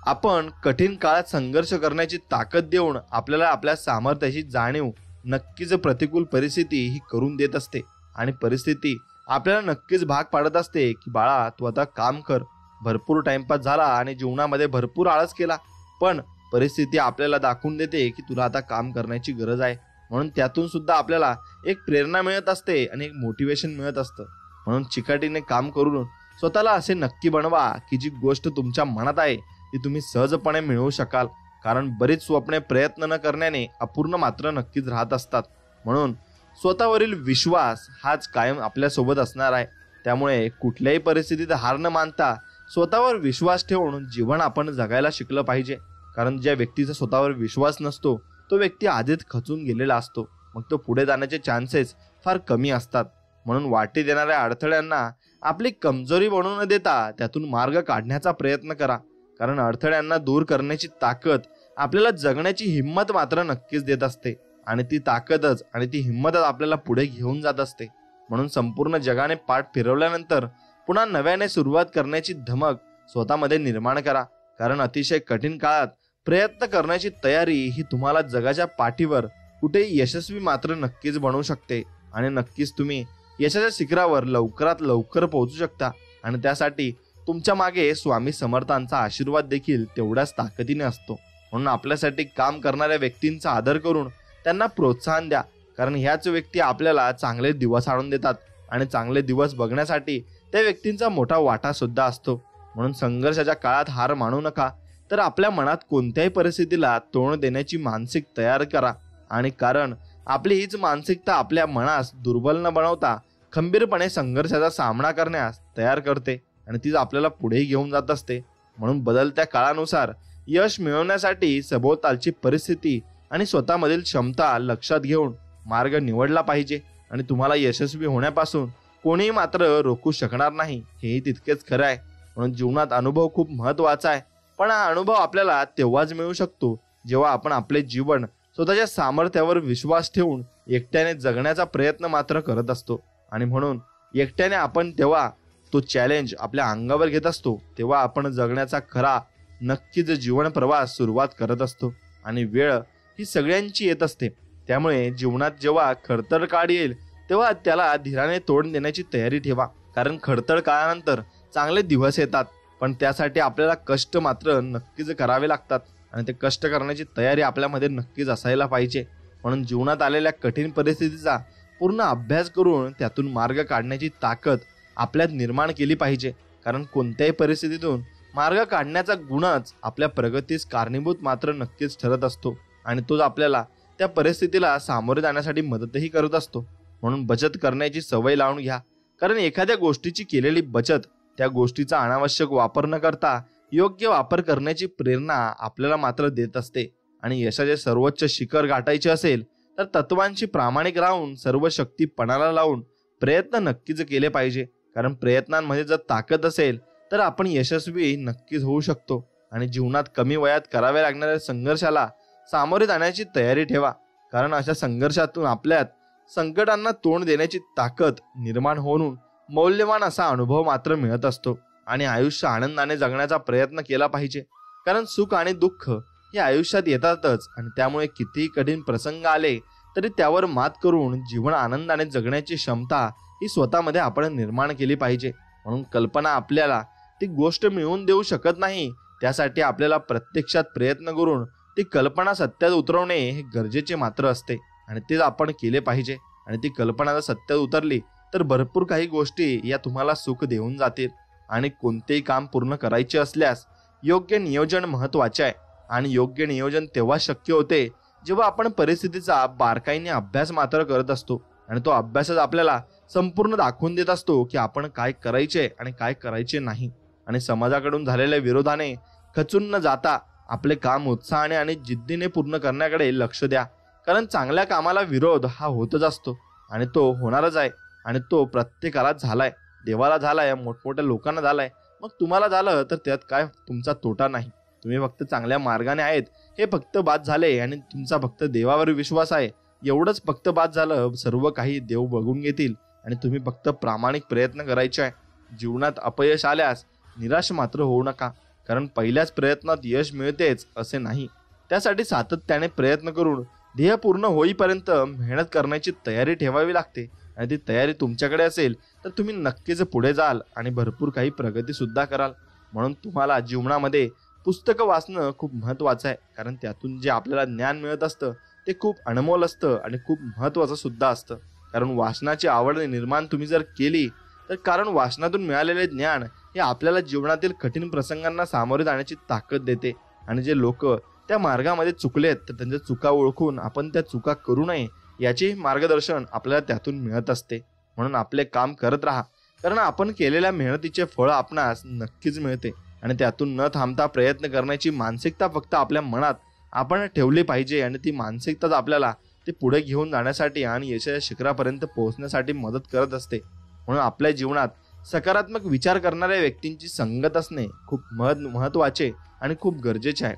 आपण कठीण काळात संघर्ष करण्याची ताकद देऊन आपल्याला आपल्या सामर्थ्याची जाणीव नक्कीच प्रतिकूल परिस्थिती ही करून देत असते. आणि परिस्थिती आपल्याला नक्कीच भाग पाडत असते की बाळा, तू आता काम कर. भरपूर टाइमपास झाला आणि जीवनामध्ये भरपूर आळस केला, पण परिस्थिती आपल्याला दाखवून देते की तुला आता काम करण्याची गरज आहे. म्हणून त्यातून सुद्धा आपल्याला एक प्रेरणा मिळत असते आणि एक मोटिवेशन मिळत असतं. म्हणून चिकाटीने काम करून स्वतःला असे नक्की बनवा की जी गोष्ट तुमच्या मनात आहे ती तुम्ही सहजपणे मिळवू शकाल, कारण बरीच स्वप्ने प्रयत्न न करण्याने अपूर्ण मात्र नक्कीच राहत असतात. म्हणून स्वतःवरील विश्वास हाच कायम आपल्यासोबत असणार आहे. त्यामुळे कुठल्याही परिस्थितीत हार न मानता स्वतःवर विश्वास ठेवून जीवन आपण जगायला शिकलं पाहिजे, कारण ज्या व्यक्तीचा स्वतःवर विश्वास नसतो तो व्यक्ती आधीच खचून गेलेला असतो, मग तो पुढे जाण्याचे चान्सेस फार कमी असतात. म्हणून वाटेत येणाऱ्या अडथळ्यांना आपली कमजोरी बनवू न देता त्यातून मार्ग काढण्याचा प्रयत्न करा, कारण अडथळ्यांना दूर करण्याची ताकद आपल्याला जगण्याची हिंमत मात्र नक्कीच देत असते आणि ती ताकदच आणि ती हिंमतच आपल्याला पुढे घेऊन जात असते. म्हणून संपूर्ण जगाने पाठ फिरवल्यानंतर पुन्हा नव्याने सुरुवात करण्याची धमक स्वतःमध्ये निर्माण करा, कारण अतिशय कठीण काळात प्रयत्न करण्याची तयारी ही तुम्हाला जगाच्या पाठीवर कुठेही यशस्वी मात्र नक्कीच बनवू शकते आणि नक्कीच तुम्ही यशाच्या शिखरावर लवकरात लवकर पोहोचू शकता. आणि त्यासाठी तुमच्या मागे स्वामी समर्थांचा आशीर्वाद देखील तेवढ्याच ताकदीने असतो. म्हणून आपल्यासाठी काम करणाऱ्या व्यक्तींचा आदर करून त्यांना प्रोत्साहन द्या, कारण ह्याच व्यक्ती आपल्याला चांगले दिवस आणून देतात आणि चांगले दिवस बघण्यासाठी त्या व्यक्तींचा मोठा वाटा सुद्धा असतो. म्हणून संघर्षाच्या काळात हार मानू नका, तर आपल्या मनात कोणत्याही परिस्थितीला तोंड देण्याची मानसिक तयार करा. आणि कारण आपली हीच मानसिकता आपल्या मनास दुर्बल न बनवता खंबीरपणे संघर्षाचा सामना करण्यास तयार करते आणि तीच आपल्याला पुढे घेऊन जात असते. म्हणून बदलत्या काळानुसार यश मिळवण्यासाठी सभोवतालची परिस्थिती आणि स्वतःमधील क्षमता लक्षात घेऊन मार्ग निवडला पाहिजे आणि तुम्हाला यशस्वी होण्यापासून कोणीही मात्र रोखू शकणार नाही, हेही तितकेच खरं आहे. म्हणून जीवनात अनुभव खूप महत्त्वाचा आहे, पण हा अनुभव आपल्याला तेव्हाच मिळू शकतो जेव्हा आपण आपले जीवन स्वतःच्या सामर्थ्यावर विश्वास ठेवून एकट्याने जगण्याचा प्रयत्न मात्र करत असतो. आणि म्हणून एकट्याने आपण तेव्हा तो चॅलेंज आपल्या अंगावर घेत असतो, तेव्हा आपण जगण्याचा खरा नक्कीच जीवन प्रवास सुरुवात करत असतो. आणि वेळ ही सगळ्यांची येत असते, त्यामुळे जीवनात जेव्हा खडतर काळ येईल तेव्हा त्याला धीराने तोंड देण्याची तयारी ठेवा, कारण खडतर काळानंतर चांगले दिवस येतात, पण त्यासाठी आपल्याला कष्ट मात्र नक्कीच करावे लागतात आणि ते कष्ट करण्याची तयारी आपल्यामध्ये नक्कीच असायला पाहिजे. म्हणून जीवनात आलेल्या कठीण परिस्थितीचा पूर्ण अभ्यास करून त्यातून मार्ग काढण्याची ताकद आपल्यात निर्माण केली पाहिजे, कारण कोणत्याही परिस्थितीतून मार्ग काढण्याचा गुणच आपल्या प्रगतीस कारणीभूत मात्र नक्कीच ठरत असतो आणि तोच आपल्याला त्या परिस्थितीला सामोरे जाण्यासाठी मदतही करत असतो. म्हणून बचत करण्याची सवय लावून घ्या, कारण एखाद्या गोष्टीची केलेली बचत त्या गोष्टीचा अनावश्यक वापर न करता योग्य वापर करण्याची प्रेरणा आपल्याला मात्र देत असते. आणि यशाचे सर्वोच्च शिखर गाठायचे असेल तर तत्वांशी प्रामाणिक राहून सर्व शक्ती पणाला लावून प्रयत्न नक्कीच केले पाहिजे, कारण प्रयत्नांमध्ये जर ताकद असेल तर आपण यशस्वी नक्कीच होऊ शकतो. आणि जीवनात कमी वयात कराव्या लागणाऱ्या संघर्षाला सामोरे जाण्याची तयारी ठेवा, कारण अशा संघर्षातून आपल्यात संकटांना तोंड देण्याची ताकद निर्माण होऊन मौल्यवान असा अनुभव मात्र मिळत असतो. आणि आयुष्य आनंदाने जगण्याचा प्रयत्न केला पाहिजे, कारण सुख आणि दुःख हे आयुष्यात येतातच आणि त्यामुळे कितीही कठीण प्रसंग आले तरी त्यावर मात करून जीवन आनंदाने जगण्याची क्षमता ही स्वतःमध्ये आपण निर्माण केली पाहिजे. म्हणून कल्पना आपल्याला ती गोष्ट मिळवून देऊ शकत नाही, त्यासाठी आपल्याला प्रत्यक्षात प्रयत्न करून ती कल्पना सत्यात उतरवणे हे गरजेचे मात्र असते आणि तेच आपण केले पाहिजे. आणि ती कल्पना जर सत्यात उतरली तर भरपूर काही गोष्टी या तुम्हाला सुख देऊन जातील. आणि कोणतेही काम पूर्ण करायचे असल्यास योग्य नियोजन महत्त्वाचे आहे, आणि योग्य नियोजन तेव्हा शक्य होते जेव्हा आपण परिस्थितीचा बारकाईने अभ्यास मात्र करत असतो आणि तो अभ्यासच आपल्याला संपूर्ण दाखवून देत असतो की आपण काय करायचे आणि काय करायचे नाही. आणि समाजाकडून झालेल्या विरोधाने खचून न जाता आपले काम उत्साहाने आणि जिद्दीने पूर्ण करण्याकडे लक्ष द्या. कारण चांगल्या कामाला विरोध हा होतच असतो आणि तो होणारच आहे. आणि तो प्रत्येकाला झालाय, देवाला झालाय, मोठमोठ्या लोकांना झालाय. मग तुम्हाला झालं तर त्यात काय तुमचा तोटा नाही. तुम्ही फक्त चांगल्या मार्गाने आहेत हे फक्त बाद झाले आणि तुमचा फक्त देवावर विश्वास आहे एवढंच फक्त बाद झालं. सर्व काही देव बघून घेतील आणि तुम्ही फक्त प्रामाणिक प्रयत्न करायचे आहे. जीवनात अपयश आल्यास निराश मात्र होऊ नका, कारण पहिल्याच प्रयत्नात यश मिळतेच असे नाही. त्यासाठी सातत्याने प्रयत्न करून ध्येय पूर्ण होईपर्यंत मेहनत करण्याची तयारी ठेवावी लागते. आणि ती तयारी तुमच्याकडे असेल तर तुम्ही नक्कीच पुढे जाल आणि भरपूर काही प्रगती सुद्धा कराल. म्हणून तुम्हाला जीवनामध्ये पुस्तकं वाचणं खूप महत्त्वाचं आहे, कारण त्यातून जे आपल्याला ज्ञान मिळत असतं ते खूप अनमोल असतं आणि खूप महत्त्वाचं सुद्धा असतं. कारण वाचनाची आवड निर्माण तुम्ही जर केली तर कारण वाचनातून मिळालेले ज्ञान हे आपल्याला जीवनातील कठीण प्रसंगांना सामोरे जाण्याची ताकद देते. आणि जे लोक त्या मार्गामध्ये चुकलेत तर त्यांच्या चुका ओळखून आपण त्या चुका करू नये याचे मार्गदर्शन आपल्याला त्यातून मिळत असते. म्हणून आपले काम करत राहा, कारण आपण केलेल्या मेहनतीचे फळ आपणास नक्कीच मिळते. आणि त्यातून न थांबता प्रयत्न करण्याची मानसिकता फक्त आपल्या मनात आपण ठेवली पाहिजे आणि ती मानसिकताच आपल्याला ते पुढे घेऊन जाण्यासाठी आणि यशाच्या शिखरापर्यंत पोहोचण्यासाठी मदत करत असते. म्हणून आपल्या जीवनात सकारात्मक विचार करणाऱ्या व्यक्तींची संगत असणे खूप महत्त्वाचे आणि खूप गरजेचे आहे.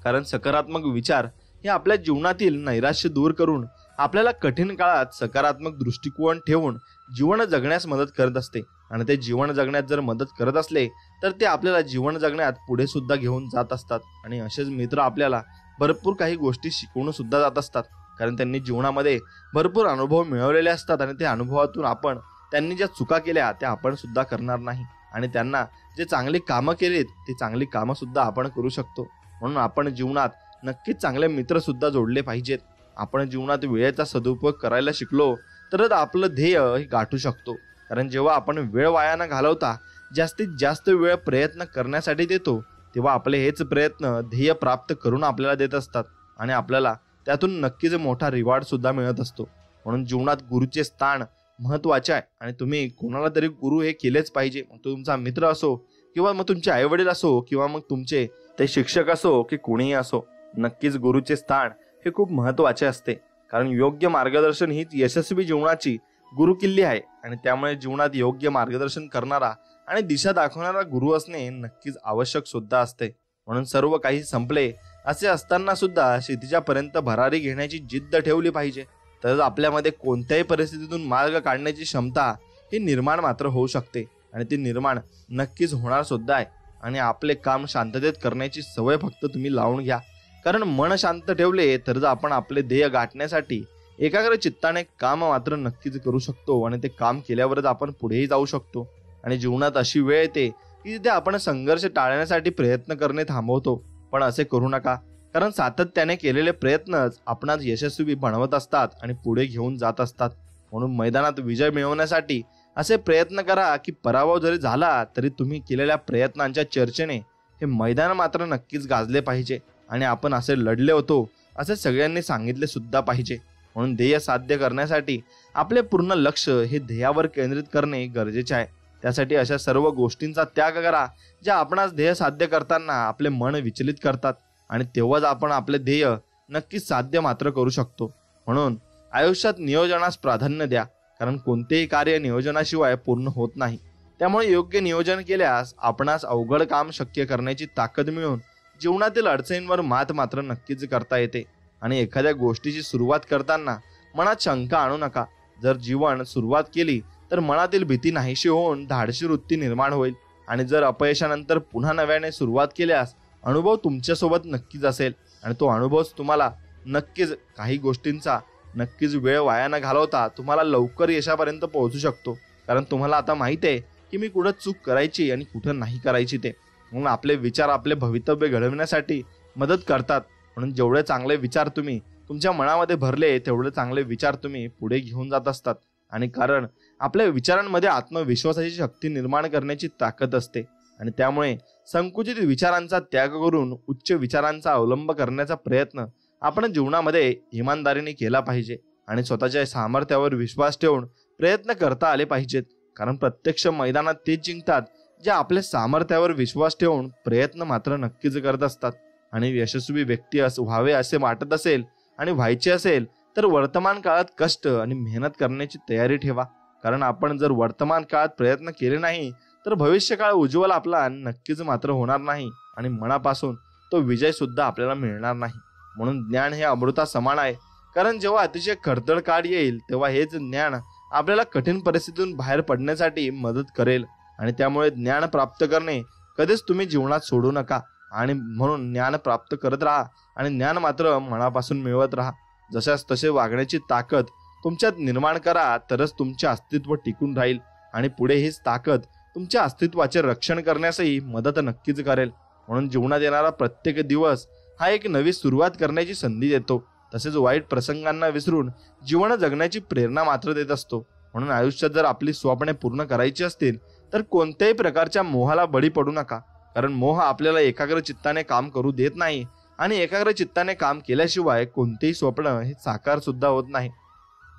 कारण सकारात्मक विचार हे आपल्या जीवनातील नैराश्य दूर करून आपल्याला कठीण काळात सकारात्मक दृष्टिकोन ठेवून जीवन जगण्यास मदत करत असते. आणि ते जीवन जगण्यात जर मदत करत असले तर ते आपल्याला जीवन जगण्यात पुढे सुद्धा घेऊन जात असतात. आणि असेच मित्र आपल्याला भरपूर काही गोष्टी शिकवून सुद्धा जात असतात, कारण त्यांनी जीवनामध्ये भरपूर अनुभव मिळवलेले असतात आणि त्या अनुभवातून त्यांनी ज्या चुका केल्या त्या आपण सुद्धा करणार नाही. आणि त्यांना जे चांगली कामं केलीत ती चांगली कामं सुद्धा आपण करू शकतो. म्हणून आपण जीवनात नक्कीच चांगले मित्र सुद्धा जोडले पाहिजेत. आपण जीवनात वेळेचा सदुपयोग करायला शिकलो तरच आपलं ध्येय हे गाठू शकतो. कारण जेव्हा आपण वेळ वाया न घालवता जास्तीत जास्त वेळ प्रयत्न करण्यासाठी देतो तेव्हा आपले हेच प्रयत्न ध्येय प्राप्त करून आपल्याला देत असतात आणि आपल्याला त्यातून नक्कीच मोठा रिवॉर्ड सुद्धा मिळत असतो. म्हणून जीवनात गुरुचे स्थान महत्त्वाचे आहे आणि तुम्ही कोणाला तरी गुरु हे केलेच पाहिजे. मग तो तुमचा मित्र असो किंवा मग तुमचे आईवडील असो किंवा मग तुमचे ते शिक्षक असो की कोणीही असो, नक्कीच गुरुचे स्थान हे खूप महत्त्वाचे असते. कारण योग्य मार्गदर्शन हीच यशस्वी जीवनाची गुरुकिल्ली आहे. आणि त्यामुळे जीवनात योग्य मार्गदर्शन करणारा आणि दिशा दाखवणारा गुरु असणे नक्कीच आवश्यक सुद्धा असते. म्हणून सर्व काही संपले असे असताना सुद्धा क्षितिजापर्यंत भरारी घेण्याची जिद्द ठेवली पाहिजे. तरच आपल्यामध्ये कोणत्याही परिस्थितीतून मार्ग काढण्याची क्षमता ही निर्माण मात्र होऊ शकते आणि ती निर्माण नक्कीच होणार सुद्धा आहे. आणि आपले काम शांततेत करण्याची सवय फक्त तुम्ही लावून घ्या, कारण मन शांत ठेवले तरच आपण आपले ध्येय गाठण्यासाठी एकाग्र चित्ताने काम मात्र नक्कीच करू शकतो. आणि ते काम केल्यावरच आपण पुढेही जाऊ शकतो. आणि जीवनात अशी वेळ येते की तिथे आपण संघर्ष टाळण्यासाठी प्रयत्न करणे थांबवतो, पण असे करू नका, कारण सातत्याने केलेले प्रयत्नच आपणास यशस्वी बनवत असतात आणि पुढे घेऊन जात असतात. म्हणून मैदानात विजय मिळवण्यासाठी असे प्रयत्न करा की पराभव जरी झाला तरी तुम्ही केलेल्या प्रयत्नांच्या चर्चेने हे मैदान मात्र नक्कीच गाजले पाहिजे आणि आपण असे लढले होतो असे सगळ्यांनी सांगितले सुद्धा पाहिजे. म्हणून ध्येय साध्य करण्यासाठी आपले पूर्ण लक्ष हे ध्येयावर केंद्रित करणे गरजेचे आहे. त्यासाठी अशा सर्व गोष्टींचा त्याग करा ज्या आपणास ध्येय साध्य करताना आपले मन विचलित करतात आणि तेव्हाच आपण आपले ध्येय नक्कीच साध्य मात्र करू शकतो. म्हणून आयुष्यात नियोजनास प्राधान्य द्या, कारण कोणतेही कार्य नियोजनाशिवाय पूर्ण होत नाही. त्यामुळे योग्य नियोजन केल्यास आपणास अवघड काम शक्य करण्याची ताकद मिळून जीवनातील अडचणींवर मात मात्र नक्कीच करता येते. आणि एखाद्या गोष्टीची सुरुवात करताना मनात शंका आणू नका. जर जीवन सुरुवात केली तर मनातील भीती नाहीशी होऊन धाडसी वृत्ती निर्माण होईल. आणि जर अपयशानंतर पुन्हा नव्याने सुरुवात केल्यास अनुभव तुमच्यासोबत नक्कीच असेल आणि तो अनुभव तुम्हाला नक्कीच काही गोष्टींचा नक्कीच वेळ वाया न घालवता तुम्हाला लवकर यशापर्यंत पोहोचू शकतो. कारण तुम्हाला आता माहिती आहे की मी कुठं चूक करायची आणि कुठं नाही करायची ते. म्हणून आपले विचार आपले भवितव्य घडविण्यासाठी मदत करतात. म्हणून जेवढे चांगले विचार तुम्ही तुमच्या मनामध्ये भरले तेवढे चांगले विचार तुम्ही पुढे घेऊन जात असतात. आणि कारण आपल्या विचारांमध्ये आत्मविश्वासाची शक्ती निर्माण करण्याची ताकद असते आणि त्यामुळे संकुचित विचारांचा त्याग करून उच्च विचारांचा अवलंब करण्याचा प्रयत्न आपण जीवनामध्ये इमानदारीने केला पाहिजे आणि स्वतःच्या सामर्थ्यावर विश्वास ठेवून प्रयत्न करता आले पाहिजेत. कारण प्रत्यक्ष मैदानात तेच जिंकतात जे आपल्या सामर्थ्यावर विश्वास ठेवून प्रयत्न मात्र नक्कीच करत असतात. आणि यशस्वी व्यक्ती व्हावे असे वाटत असेल आणि व्हायचे असेल तर वर्तमान काळात कष्ट आणि मेहनत करण्याची तयारी ठेवा. कारण आपण जर वर्तमान काळात प्रयत्न केले नाही तर भविष्यकाळ उज्ज्वल आपला नक्कीच मात्र होणार नाही आणि मनापासून तो विजय सुद्धा आपल्याला मिळणार नाही. म्हणून ज्ञान हे अमृता समान आहे. कारण जेव्हा अतिशय खडतर काळ येईल तेव्हा हेच ज्ञान आपल्याला कठीण परिस्थितीतून बाहेर पडण्यासाठी मदत करेल. आणि त्यामुळे ज्ञान प्राप्त करणे कधीच तुम्ही जीवनात सोडू नका. आणि म्हणून ज्ञान प्राप्त करत राहा आणि ज्ञान मात्र मनापासून मिळवत राहा. जशास तसे वागण्याची ताकद तुमच्यात निर्माण करा तरच तुमचे अस्तित्व टिकून राहील आणि पुढे हीच ताकद तुमच्या अस्तित्वाचे रक्षण करण्यासही मदत नक्कीच करेल. म्हणून जीवनात येणारा प्रत्येक दिवस हा एक नवी सुरुवात करण्याची संधी देतो. तसेच वाईट प्रसंगांना विसरून जीवन जगण्याची प्रेरणा मात्र देत असतो. म्हणून आयुष्यात जर आपली स्वप्ने पूर्ण करायची असतील तर कोणत्याही प्रकारच्या मोहाला बळी पडू नका. कारण मोह आपल्याला एकाग्र चित्ताने काम करू देत नाही आणि एकाग्र चित्ताने काम केल्याशिवाय कोणतेही स्वप्न हे साकार सुद्धा होत नाही.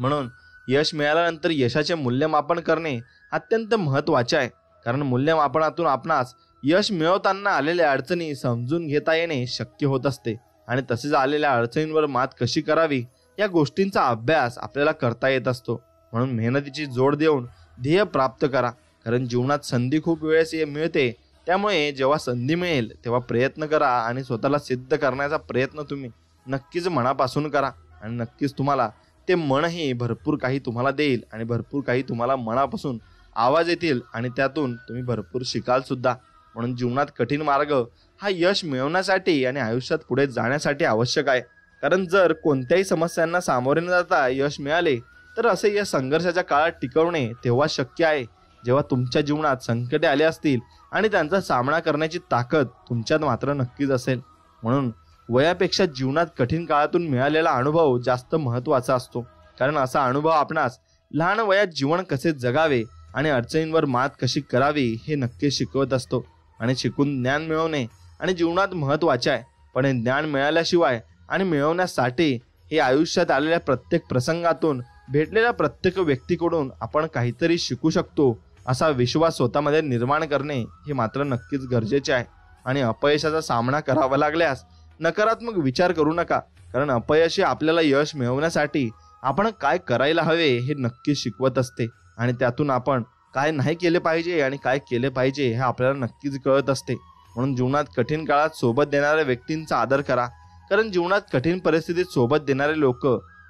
म्हणून यश मिळाल्यानंतर यशाचे मूल्यमापन करणे अत्यंत महत्त्वाचे आहे. कारण मूल्यमापनातून आपणास यश मिळवताना आलेल्या अडचणी समजून घेता येणे शक्य होत असते आणि तसेच आलेल्या अडचणींवर मात कशी करावी या गोष्टींचा अभ्यास आपल्याला करता येत असतो. म्हणून मेहनतीची जोड देऊन ध्येय प्राप्त करा. कारण जीवनात संधी खूप वेळेस मिळते, त्यामुळे जेव्हा संधी मिळेल तेव्हा प्रयत्न करा आणि स्वतःला सिद्ध करण्याचा प्रयत्न तुम्ही नक्कीच मनापासून करा. आणि नक्कीच तुम्हाला ते मनही भरपूर काही तुम्हाला देईल आणि भरपूर काही तुम्हाला मनापासून आवाज येतील आणि त्यातून तुम्ही भरपूर शिकाल सुद्धा. म्हणून जीवनात कठीण मार्ग हा यश मिळवण्यासाठी आणि आयुष्यात पुढे जाण्यासाठी आवश्यक आहे. कारण जर कोणत्याही समस्यांना सामोरे न जाता यश मिळाले तर असे या संघर्षाच्या काळात टिकवणे तेव्हा शक्य आहे जेव्हा तुमच्या जीवनात संकटे आले असतील आणि त्यांचा सामना करण्याची ताकद तुमच्यात मात्र नक्कीच असेल. म्हणून वयापेक्षा जीवनात कठीण काळातून मिळालेला अनुभव जास्त महत्त्वाचा असतो. कारण असा अनुभव आपणास लहान वयात जीवन कसे जगावे आणि अडचणींवर मात कशी करावी हे नक्कीच शिकवत असतो. आणि शिकून ज्ञान मिळवणे आणि जीवनात महत्त्वाचे आहे. पण हे ज्ञान मिळाल्याशिवाय आणि मिळवण्यासाठी हे आयुष्यात आलेल्या प्रत्येक प्रसंगातून भेटलेल्या प्रत्येक व्यक्तीकडून आपण काहीतरी शिकू शकतो असा विश्वास स्वतःमध्ये निर्माण करणे हे मात्र नक्कीच गरजेचे आहे. आणि अपयशाचा सामना करावा लागल्यास नकारात्मक विचार करू नका. कारण अपयशी आपल्याला यश मिळवण्यासाठी आपण काय करायला हवे हे नक्कीच शिकवत असते आणि त्यातून आपण काय नाही केले पाहिजे आणि काय केले पाहिजे हे आपल्याला नक्कीच कळत असते. म्हणून जीवनात कठीण काळात सोबत देणाऱ्या व्यक्तींचा आदर करा. कारण जीवनात कठीण परिस्थितीत सोबत देणारे लोक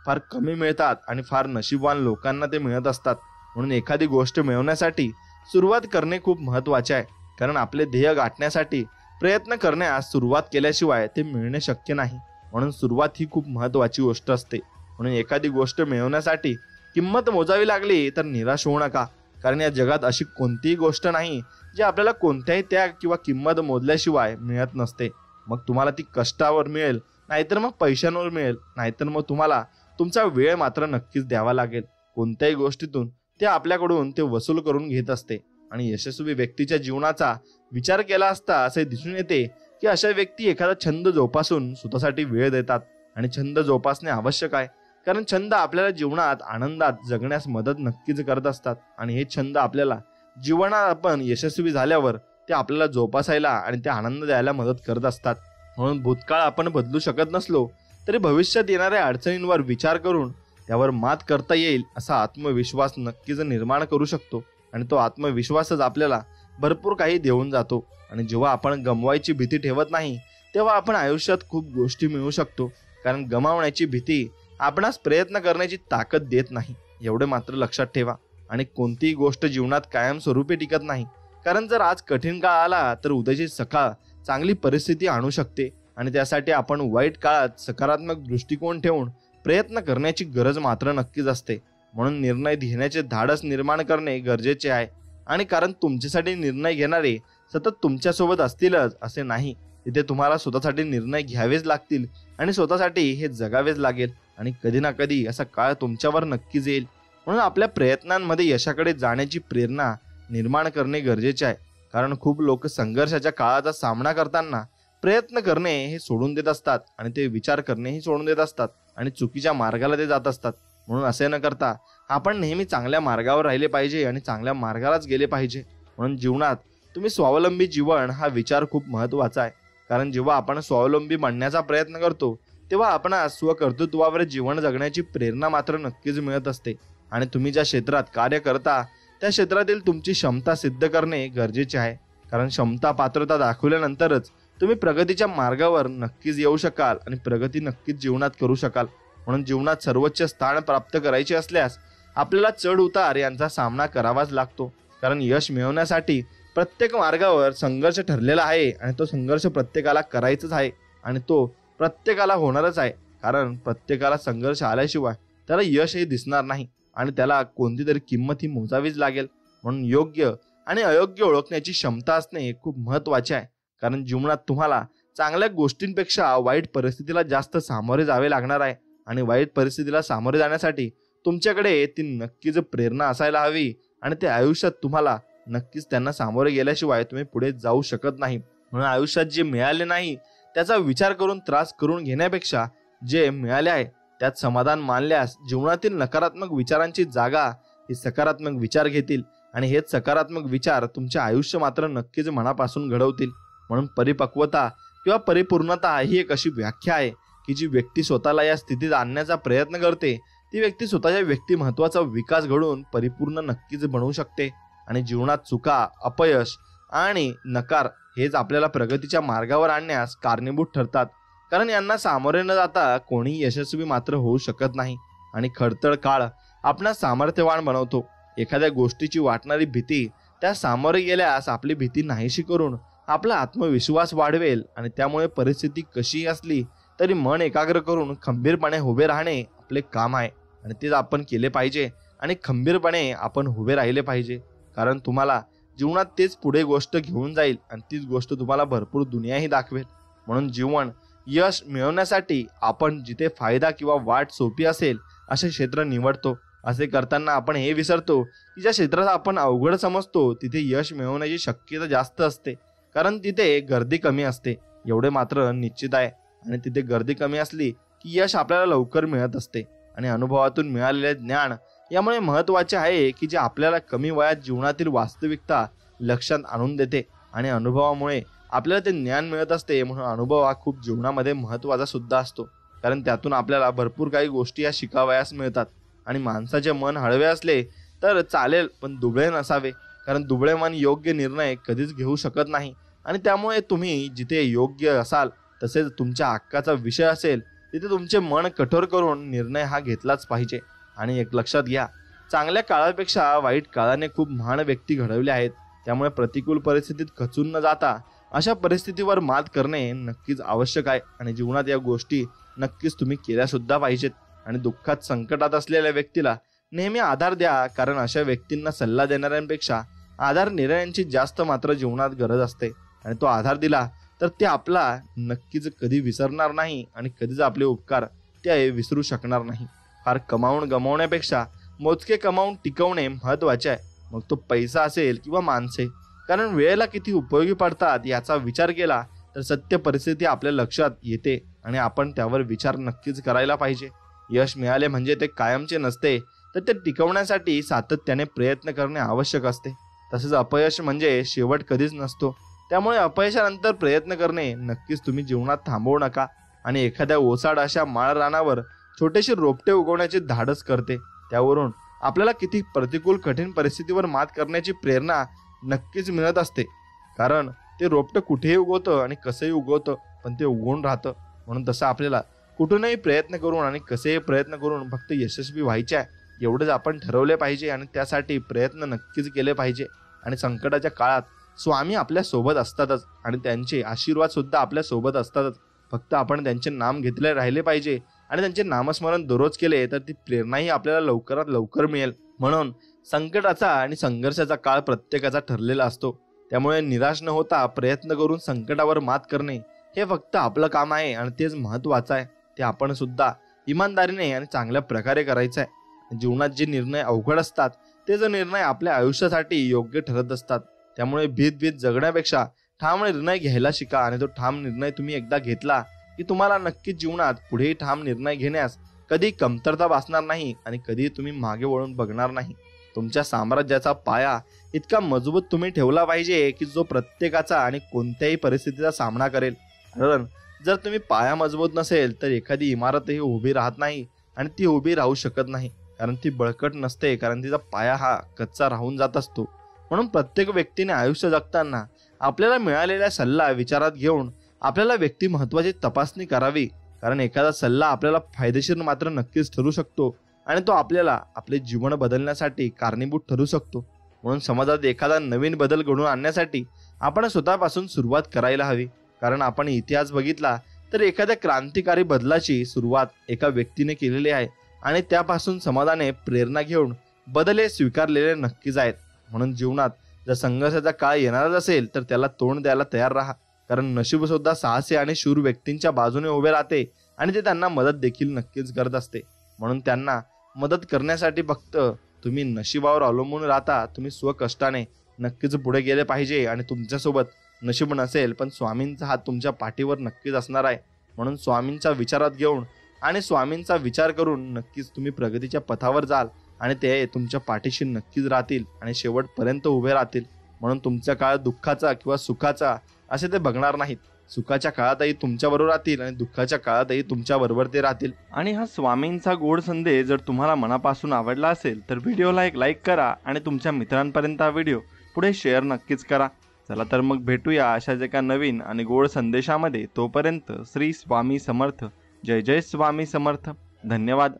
फार कमी मिळतात आणि फार नशीबवान लोकांना ते मिळत असतात. म्हणून एखादी गोष्ट मिळवण्यासाठी सुरुवात करणे खूप महत्त्वाचे आहे. कारण आपले ध्येय गाठण्यासाठी प्रयत्न करण्यास सुरुवात केल्याशिवाय ते मिळणे शक्य नाही. म्हणून सुरुवात ही खूप महत्त्वाची गोष्ट असते. म्हणून एखादी गोष्ट मिळवण्यासाठी किंमत मोजावी लागली तर निराश होऊ नका. कारण या जगात अशी कोणतीही गोष्ट नाही जी आपल्याला कोणत्याही त्याग किंवा किंमत मोजल्याशिवाय मिळत नसते. मग तुम्हाला ती कष्टावर मिळेल, नाहीतर मग पैशांवर मिळेल, नाहीतर मग तुम्हाला तुमचा वेळ मात्र नक्कीच द्यावा लागेल. कोणत्याही गोष्टीतून ते आपल्याकडून ते वसूल करून घेत असते. आणि यशस्वी व्यक्तीच्या जीवनाचा विचार केला असता असे दिसून येते की अशा व्यक्ती एखादा छंद जोपासून स्वतःसाठी वेळ देतात. आणि छंद जोपासणे आवश्यक आहे. कारण छंद आपल्याला जीवनात आनंदात जगण्यास मदत नक्कीच करत असतात. आणि हे छंद आपल्याला जीवनात आपण यशस्वी झाल्यावर ते आपल्याला जोपासायला आणि ते आनंद द्यायला मदत करत असतात. म्हणून भूतकाळ आपण बदलू शकत नसलो तरी भविष्यात येणाऱ्या अडचणींवर विचार करून त्यावर मात करता येईल असा आत्मविश्वास नक्कीच निर्माण करू शकतो. आणि तो आत्मविश्वासच आपल्याला भरपूर काही देऊन जातो. आणि जेव्हा आपण गमवायची भीती ठेवत नाही तेव्हा आपण आयुष्यात खूप गोष्टी मिळवू शकतो. कारण गमावण्याची भीती आपणास प्रयत्न करण्याची ताकद देत नाही, एवढे मात्र लक्षात ठेवा. आणि कोणतीही गोष्ट जीवनात कायमस्वरूपी टिकत नाही. कारण जर आज कठीण काळ आला तर उद्याची सकाळ चांगली परिस्थिती आणू शकते. आणि त्यासाठी आपण वाईट काळात सकारात्मक दृष्टिकोन ठेवून प्रयत्न करण्याची गरज मात्र नक्कीच असते. म्हणून निर्णय घेण्याचे धाडस निर्माण करणे गरजेचे आहे. आणि कारण तुमच्यासाठी निर्णय घेणारे सतत तुमच्यासोबत असतीलच असे नाही. तिथे तुम्हाला स्वतःसाठी निर्णय घ्यावेच लागतील आणि स्वतःसाठी हे जगावेच लागेल. आणि कधी ना कधी असा काळ तुमच्यावर नक्कीच येईल. म्हणून आपल्या प्रयत्नांमध्ये यशाकडे जाण्याची प्रेरणा निर्माण करणे गरजेचे आहे. कारण खूप लोक संघर्षाच्या काळाचा सामना करताना प्रयत्न करणे हे सोडून देत असतात आणि ते विचार करणेही सोडून देत असतात आणि चुकीच्या मार्गाला ते जात असतात. म्हणून असे न करता आपण नेहमी चांगल्या मार्गावर राहिले पाहिजे आणि चांगल्या मार्गालाच गेले पाहिजे. म्हणून जीवनात तुम्ही स्वावलंबी जीवन हा विचार खूप महत्त्वाचा आहे. कारण जेव्हा आपण स्वावलंबी बनण्याचा प्रयत्न करतो तेव्हा आपणास स्वकर्तृत्वावर जीवन जगण्याची प्रेरणा मात्र नक्कीच मिळत असते. आणि तुम्ही ज्या क्षेत्रात कार्य करता त्या क्षेत्रातील तुमची क्षमता सिद्ध करणे गरजेचे आहे. कारण क्षमता पात्रता दाखवल्यानंतरच तुम्ही प्रगतीच्या मार्गावर नक्कीच येऊ शकाल आणि प्रगती नक्कीच जीवनात करू शकाल. म्हणून जीवनात सर्वोच्च स्थान प्राप्त करायचे असल्यास आपल्याला चढ उतार यांचा सामना करावाच लागतो. कारण यश मिळवण्यासाठी प्रत्येक मार्गावर संघर्ष ठरलेला आहे आणि तो संघर्ष प्रत्येकाला करायचाच आहे आणि तो प्रत्येकाला होणारच आहे. कारण प्रत्येकाला संघर्ष आल्याशिवाय त्याला यश हे दिसणार नाही आणि त्याला कोणती तरी किंमत ही मोजावीच लागेल. म्हणून योग्य आणि अयोग्य ओळखण्याची क्षमता असणे खूप महत्त्वाचे आहे. कारण जीवनात तुम्हाला चांगल्या गोष्टींपेक्षा वाईट परिस्थितीला जास्त सामोरे जावे लागणार आहे आणि वाईट परिस्थितीला सामोरे जाण्यासाठी तुमच्याकडे ती नक्कीच प्रेरणा असायला हवी आणि ते आयुष्यात तुम्हाला नक्कीच त्यांना सामोरे गेल्याशिवाय तुम्ही पुढे जाऊ शकत नाही. म्हणून आयुष्यात जे मिळाले नाही त्याचा विचार करून त्रास करून घेण्यापेक्षा जे मिळाले आहे त्यात समाधान मानल्यास जीवनातील नकारात्मक विचारांची जागा ही सकारात्मक विचार घेतील आणि हेच सकारात्मक विचार तुमचे आयुष्य मात्र नक्कीच मनापासून घडवतील. म्हणून परिपक्वता किंवा परिपूर्णता ही एक अशी व्याख्या आहे की जी व्यक्ती स्वतःला या स्थितीत आणण्याचा प्रयत्न करते ती व्यक्ती स्वतःच्या व्यक्तिमत्वाचा विकास घडवून परिपूर्ण नक्कीच बनवू शकते. आणि जीवनात चुका, अपयश आणि नकार हेच आपल्याला प्रगतीच्या मार्गावर आणण्यास कारणीभूत ठरतात. कारण यांना सामोरे न जाता कोणीही यशस्वी मात्र होऊ शकत नाही. आणि खडतर काळ आपणास सामर्थ्यवान बनवतो. एखाद्या गोष्टीची वाटणारी भीती त्या सामोरे गेल्यास आपली भीती नाहीशी करून आपला आत्मविश्वास वाढवेल आणि त्यामुळे परिस्थिती कशीही असली तरी मन एकाग्र करून खंबीरपणे उभे राहणे आपले काम आहे आणि तेच आपण केले पाहिजे आणि खंबीरपणे आपण उभे राहिले पाहिजे. कारण तुम्हाला जीवनात तेच पुढे गोष्ट घेऊन जाईल आणि तीच गोष्ट तुम्हाला भरपूर दुनियाही दाखवेल. म्हणून जीवन यश मिळवण्यासाठी आपण जिथे फायदा किंवा वाट सोपी असेल असे क्षेत्र निवडतो. असे करताना आपण हे विसरतो की ज्या क्षेत्रात आपण अवघड समजतो तिथे यश मिळवण्याची शक्यता जास्त असते. कारण तिथे गर्दी कमी असते एवढे मात्र निश्चित आहे. आणि तिथे गर्दी कमी असली की यश आपल्याला लवकर मिळत असते. आणि अनुभवातून मिळालेले ज्ञान यामुळे महत्त्वाचे आहे की जे आपल्याला कमी वयात जीवनातील वास्तविकता लक्षात आणून देते. आणि अनुभवामुळे आपल्याला ते ज्ञान मिळत असते. म्हणून अनुभव हा खूप जीवनामध्ये महत्त्वाचा सुद्धा असतो. कारण त्यातून आपल्याला भरपूर काही गोष्टी या शिकावयास मिळतात. आणि माणसाचे मन हळवे असले तर चालेल पण दुबळे नसावे. कारण दुबळे मन योग्य निर्णय कधीच घेऊ शकत नाही. आणि त्यामुळे तुम्ही जिथे योग्य असाल तसेच तुमच्या हक्काचा विषय असेल तिथे तुमचे मन कठोर करून निर्णय हा घेतलाच पाहिजे. आणि एक लक्षात घ्या, चांगल्या काळापेक्षा वाईट काळाने खूप महान व्यक्ती घडवल्या आहेत. त्यामुळे प्रतिकूल परिस्थितीत खचून न जाता अशा परिस्थितीवर मात करणे नक्कीच आवश्यक आहे. आणि जीवनात या गोष्टी नक्कीच तुम्ही केल्या सुद्धा पाहिजेत. आणि दुःखात संकटात असलेल्या व्यक्तीला नेहमी आधार द्या. कारण अशा व्यक्तींना सल्ला देणाऱ्यांपेक्षा आधार देणाऱ्यांची जास्त मात्र जीवनात गरज असते. आणि तो आधार दिला तर ते आपला नक्कीच कधी विसरणार नाही आणि कधीच आपले उपकार ते विसरू शकणार नाही. फार कमावून गमावण्यापेक्षा मोजके कमावून टिकवणे महत्त्वाचे आहे. मग तो पैसा असेल किंवा माणसे. कारण वेळेला किती उपयोगी पडतात याचा विचार केला तर सत्य परिस्थिती आपल्या लक्षात येते आणि आपण त्यावर विचार नक्कीच करायला पाहिजे. यश मिळाले म्हणजे ते कायमचे नसते तर ते टिकवण्यासाठी सातत्याने प्रयत्न करणे आवश्यक असते. तसेच अपयश म्हणजे शेवट कधीच नसतो. त्यामुळे अपयशानंतर प्रयत्न करणे नक्कीच तुम्ही जीवनात थांबवू नका. आणि एखाद्या ओसाड अशा माळ रानावर छोटेसे रोपटे उगवण्याचे धाडस करते. त्यावरून आपल्याला किती प्रतिकूल कठीण परिस्थितीवर मात करण्याची प्रेरणा नक्कीच मिळत असते. कारण ते रोपटं कुठेही उगवतं आणि कसंही उगवतं पण ते उगवून राहतं. म्हणून तसं आपल्याला कुठूनही प्रयत्न करून आणि कसेही प्रयत्न करून फक्त यशस्वी व्हायचे आहे एवढंच आपण ठरवले पाहिजे आणि त्यासाठी प्रयत्न नक्कीच केले पाहिजे. आणि संकटाच्या काळात स्वामी आपल्या सोबत असतातच आणि त्यांचे आशीर्वाद सुद्धा आपल्या सोबत असतातच. फक्त आपण त्यांचे नाम घेतले राहिले पाहिजे आणि त्यांचे नामस्मरण दररोज केले तर ती प्रेरणाही आपल्याला लवकरात लवकर मिळेल. म्हणून संकटाचा आणि संघर्षाचा काळ प्रत्येकाचा ठरलेला असतो. त्यामुळे निराश न होता प्रयत्न करून संकटावर मात करणे हे फक्त आपलं काम आहे आणि तेच महत्त्वाचं आहे. ते आपण सुद्धा इमानदारीने आणि चांगल्या प्रकारे करायचं आहे. जीवनात जे निर्णय अवघड असतात तेच निर्णय आपल्या आयुष्यासाठी योग्य ठरत असतात. त्यामुळे भीत जगण्यापेक्षा ठाम निर्णय घ्यायला शिका आणि तो ठाम निर्णय तुम्ही एकदा घेतला की तुम्हाला नक्कीच जीवनात पुढेही ठाम निर्णय घेण्यास कधी कमतरता भासणार नाही आणि कधी तुम्ही मागे वळून बघणार नाही. तुमच्या साम्राज्याचा पाया इतका मजबूत तुम्ही ठेवला पाहिजे की जो प्रत्येकाचा आणि कोणत्याही परिस्थितीचा सामना करेल. कारण जर तुम्ही पाया मजबूत नसेल तर एखादी इमारतही उभी राहत नाही आणि ती उभी राहू शकत नाही, कारण ती बळकट नसते, कारण तिचा पाया हा कच्चा राहून जात असतो. म्हणून प्रत्येक व्यक्तीने आयुष्य जगताना आपल्याला मिळालेला सल्ला विचारात घेऊन आपल्याला व्यक्तिमत्त्वाची तपासणी करावी, कारण एखादा सल्ला आपल्याला फायदेशीर मात्र नक्कीच ठरू शकतो आणि तो आपल्याला आपले जीवन बदलण्यासाठी कारणीभूत ठरू शकतो. म्हणून समाजात एखादा नवीन बदल घडवून आणण्यासाठी आपण स्वतःपासून सुरुवात करायला हवी. कारण आपण इतिहास बघितला तर एखाद्या क्रांतिकारी बदलाची सुरुवात एका व्यक्तीने केलेली आहे आणि त्यापासून समाजाने प्रेरणा घेऊन बदल हे स्वीकारलेले नक्कीच आहेत. म्हणून जीवनात जर संघर्षाचा काळ येणारच असेल तर त्याला तोंड द्यायला तयार राहा, कारण नशीब सुद्धा साहसी आणि शूर व्यक्तींच्या बाजूने उभे राहते आणि ते त्यांना मदत देखील नक्कीच करत असते. म्हणून त्यांना मदत करण्यासाठी फक्त तुम्ही नशिबावर अवलंबून राहता, तुम्ही स्वकष्टाने नक्कीच पुढे गेले पाहिजे आणि तुमच्यासोबत नशीब नसेल पण स्वामींचा हात तुमच्या पाठीवर नक्कीच असणार आहे. म्हणून स्वामींचा विचारात घेऊन आणि स्वामींचा विचार करून नक्कीच तुम्ही प्रगतीच्या पथावर जाल आणि ते तुमच्या पाठीशी नक्कीच राहतील आणि शेवटपर्यंत उभे राहतील. म्हणून तुमचा काळ दुःखाचा किंवा सुखाचा असे ते बघणार नाहीत. सुखाच्या काळातही तुमच्याबरोबर राहतील आणि दुःखाच्या काळातही तुमच्याबरोबर ते राहतील. आणि हा स्वामींचा गोड संदेश जर तुम्हाला मनापासून आवडला असेल तर व्हिडिओला एक लाईक करा आणि तुमच्या मित्रांपर्यंत हा व्हिडिओ पुढे शेअर नक्कीच करा. चला तर मग भेटूया अशाच एका नवीन आणि गोड संदेशामध्ये. तोपर्यंत श्री स्वामी समर्थ. जय जय स्वामी समर्थ. धन्यवाद.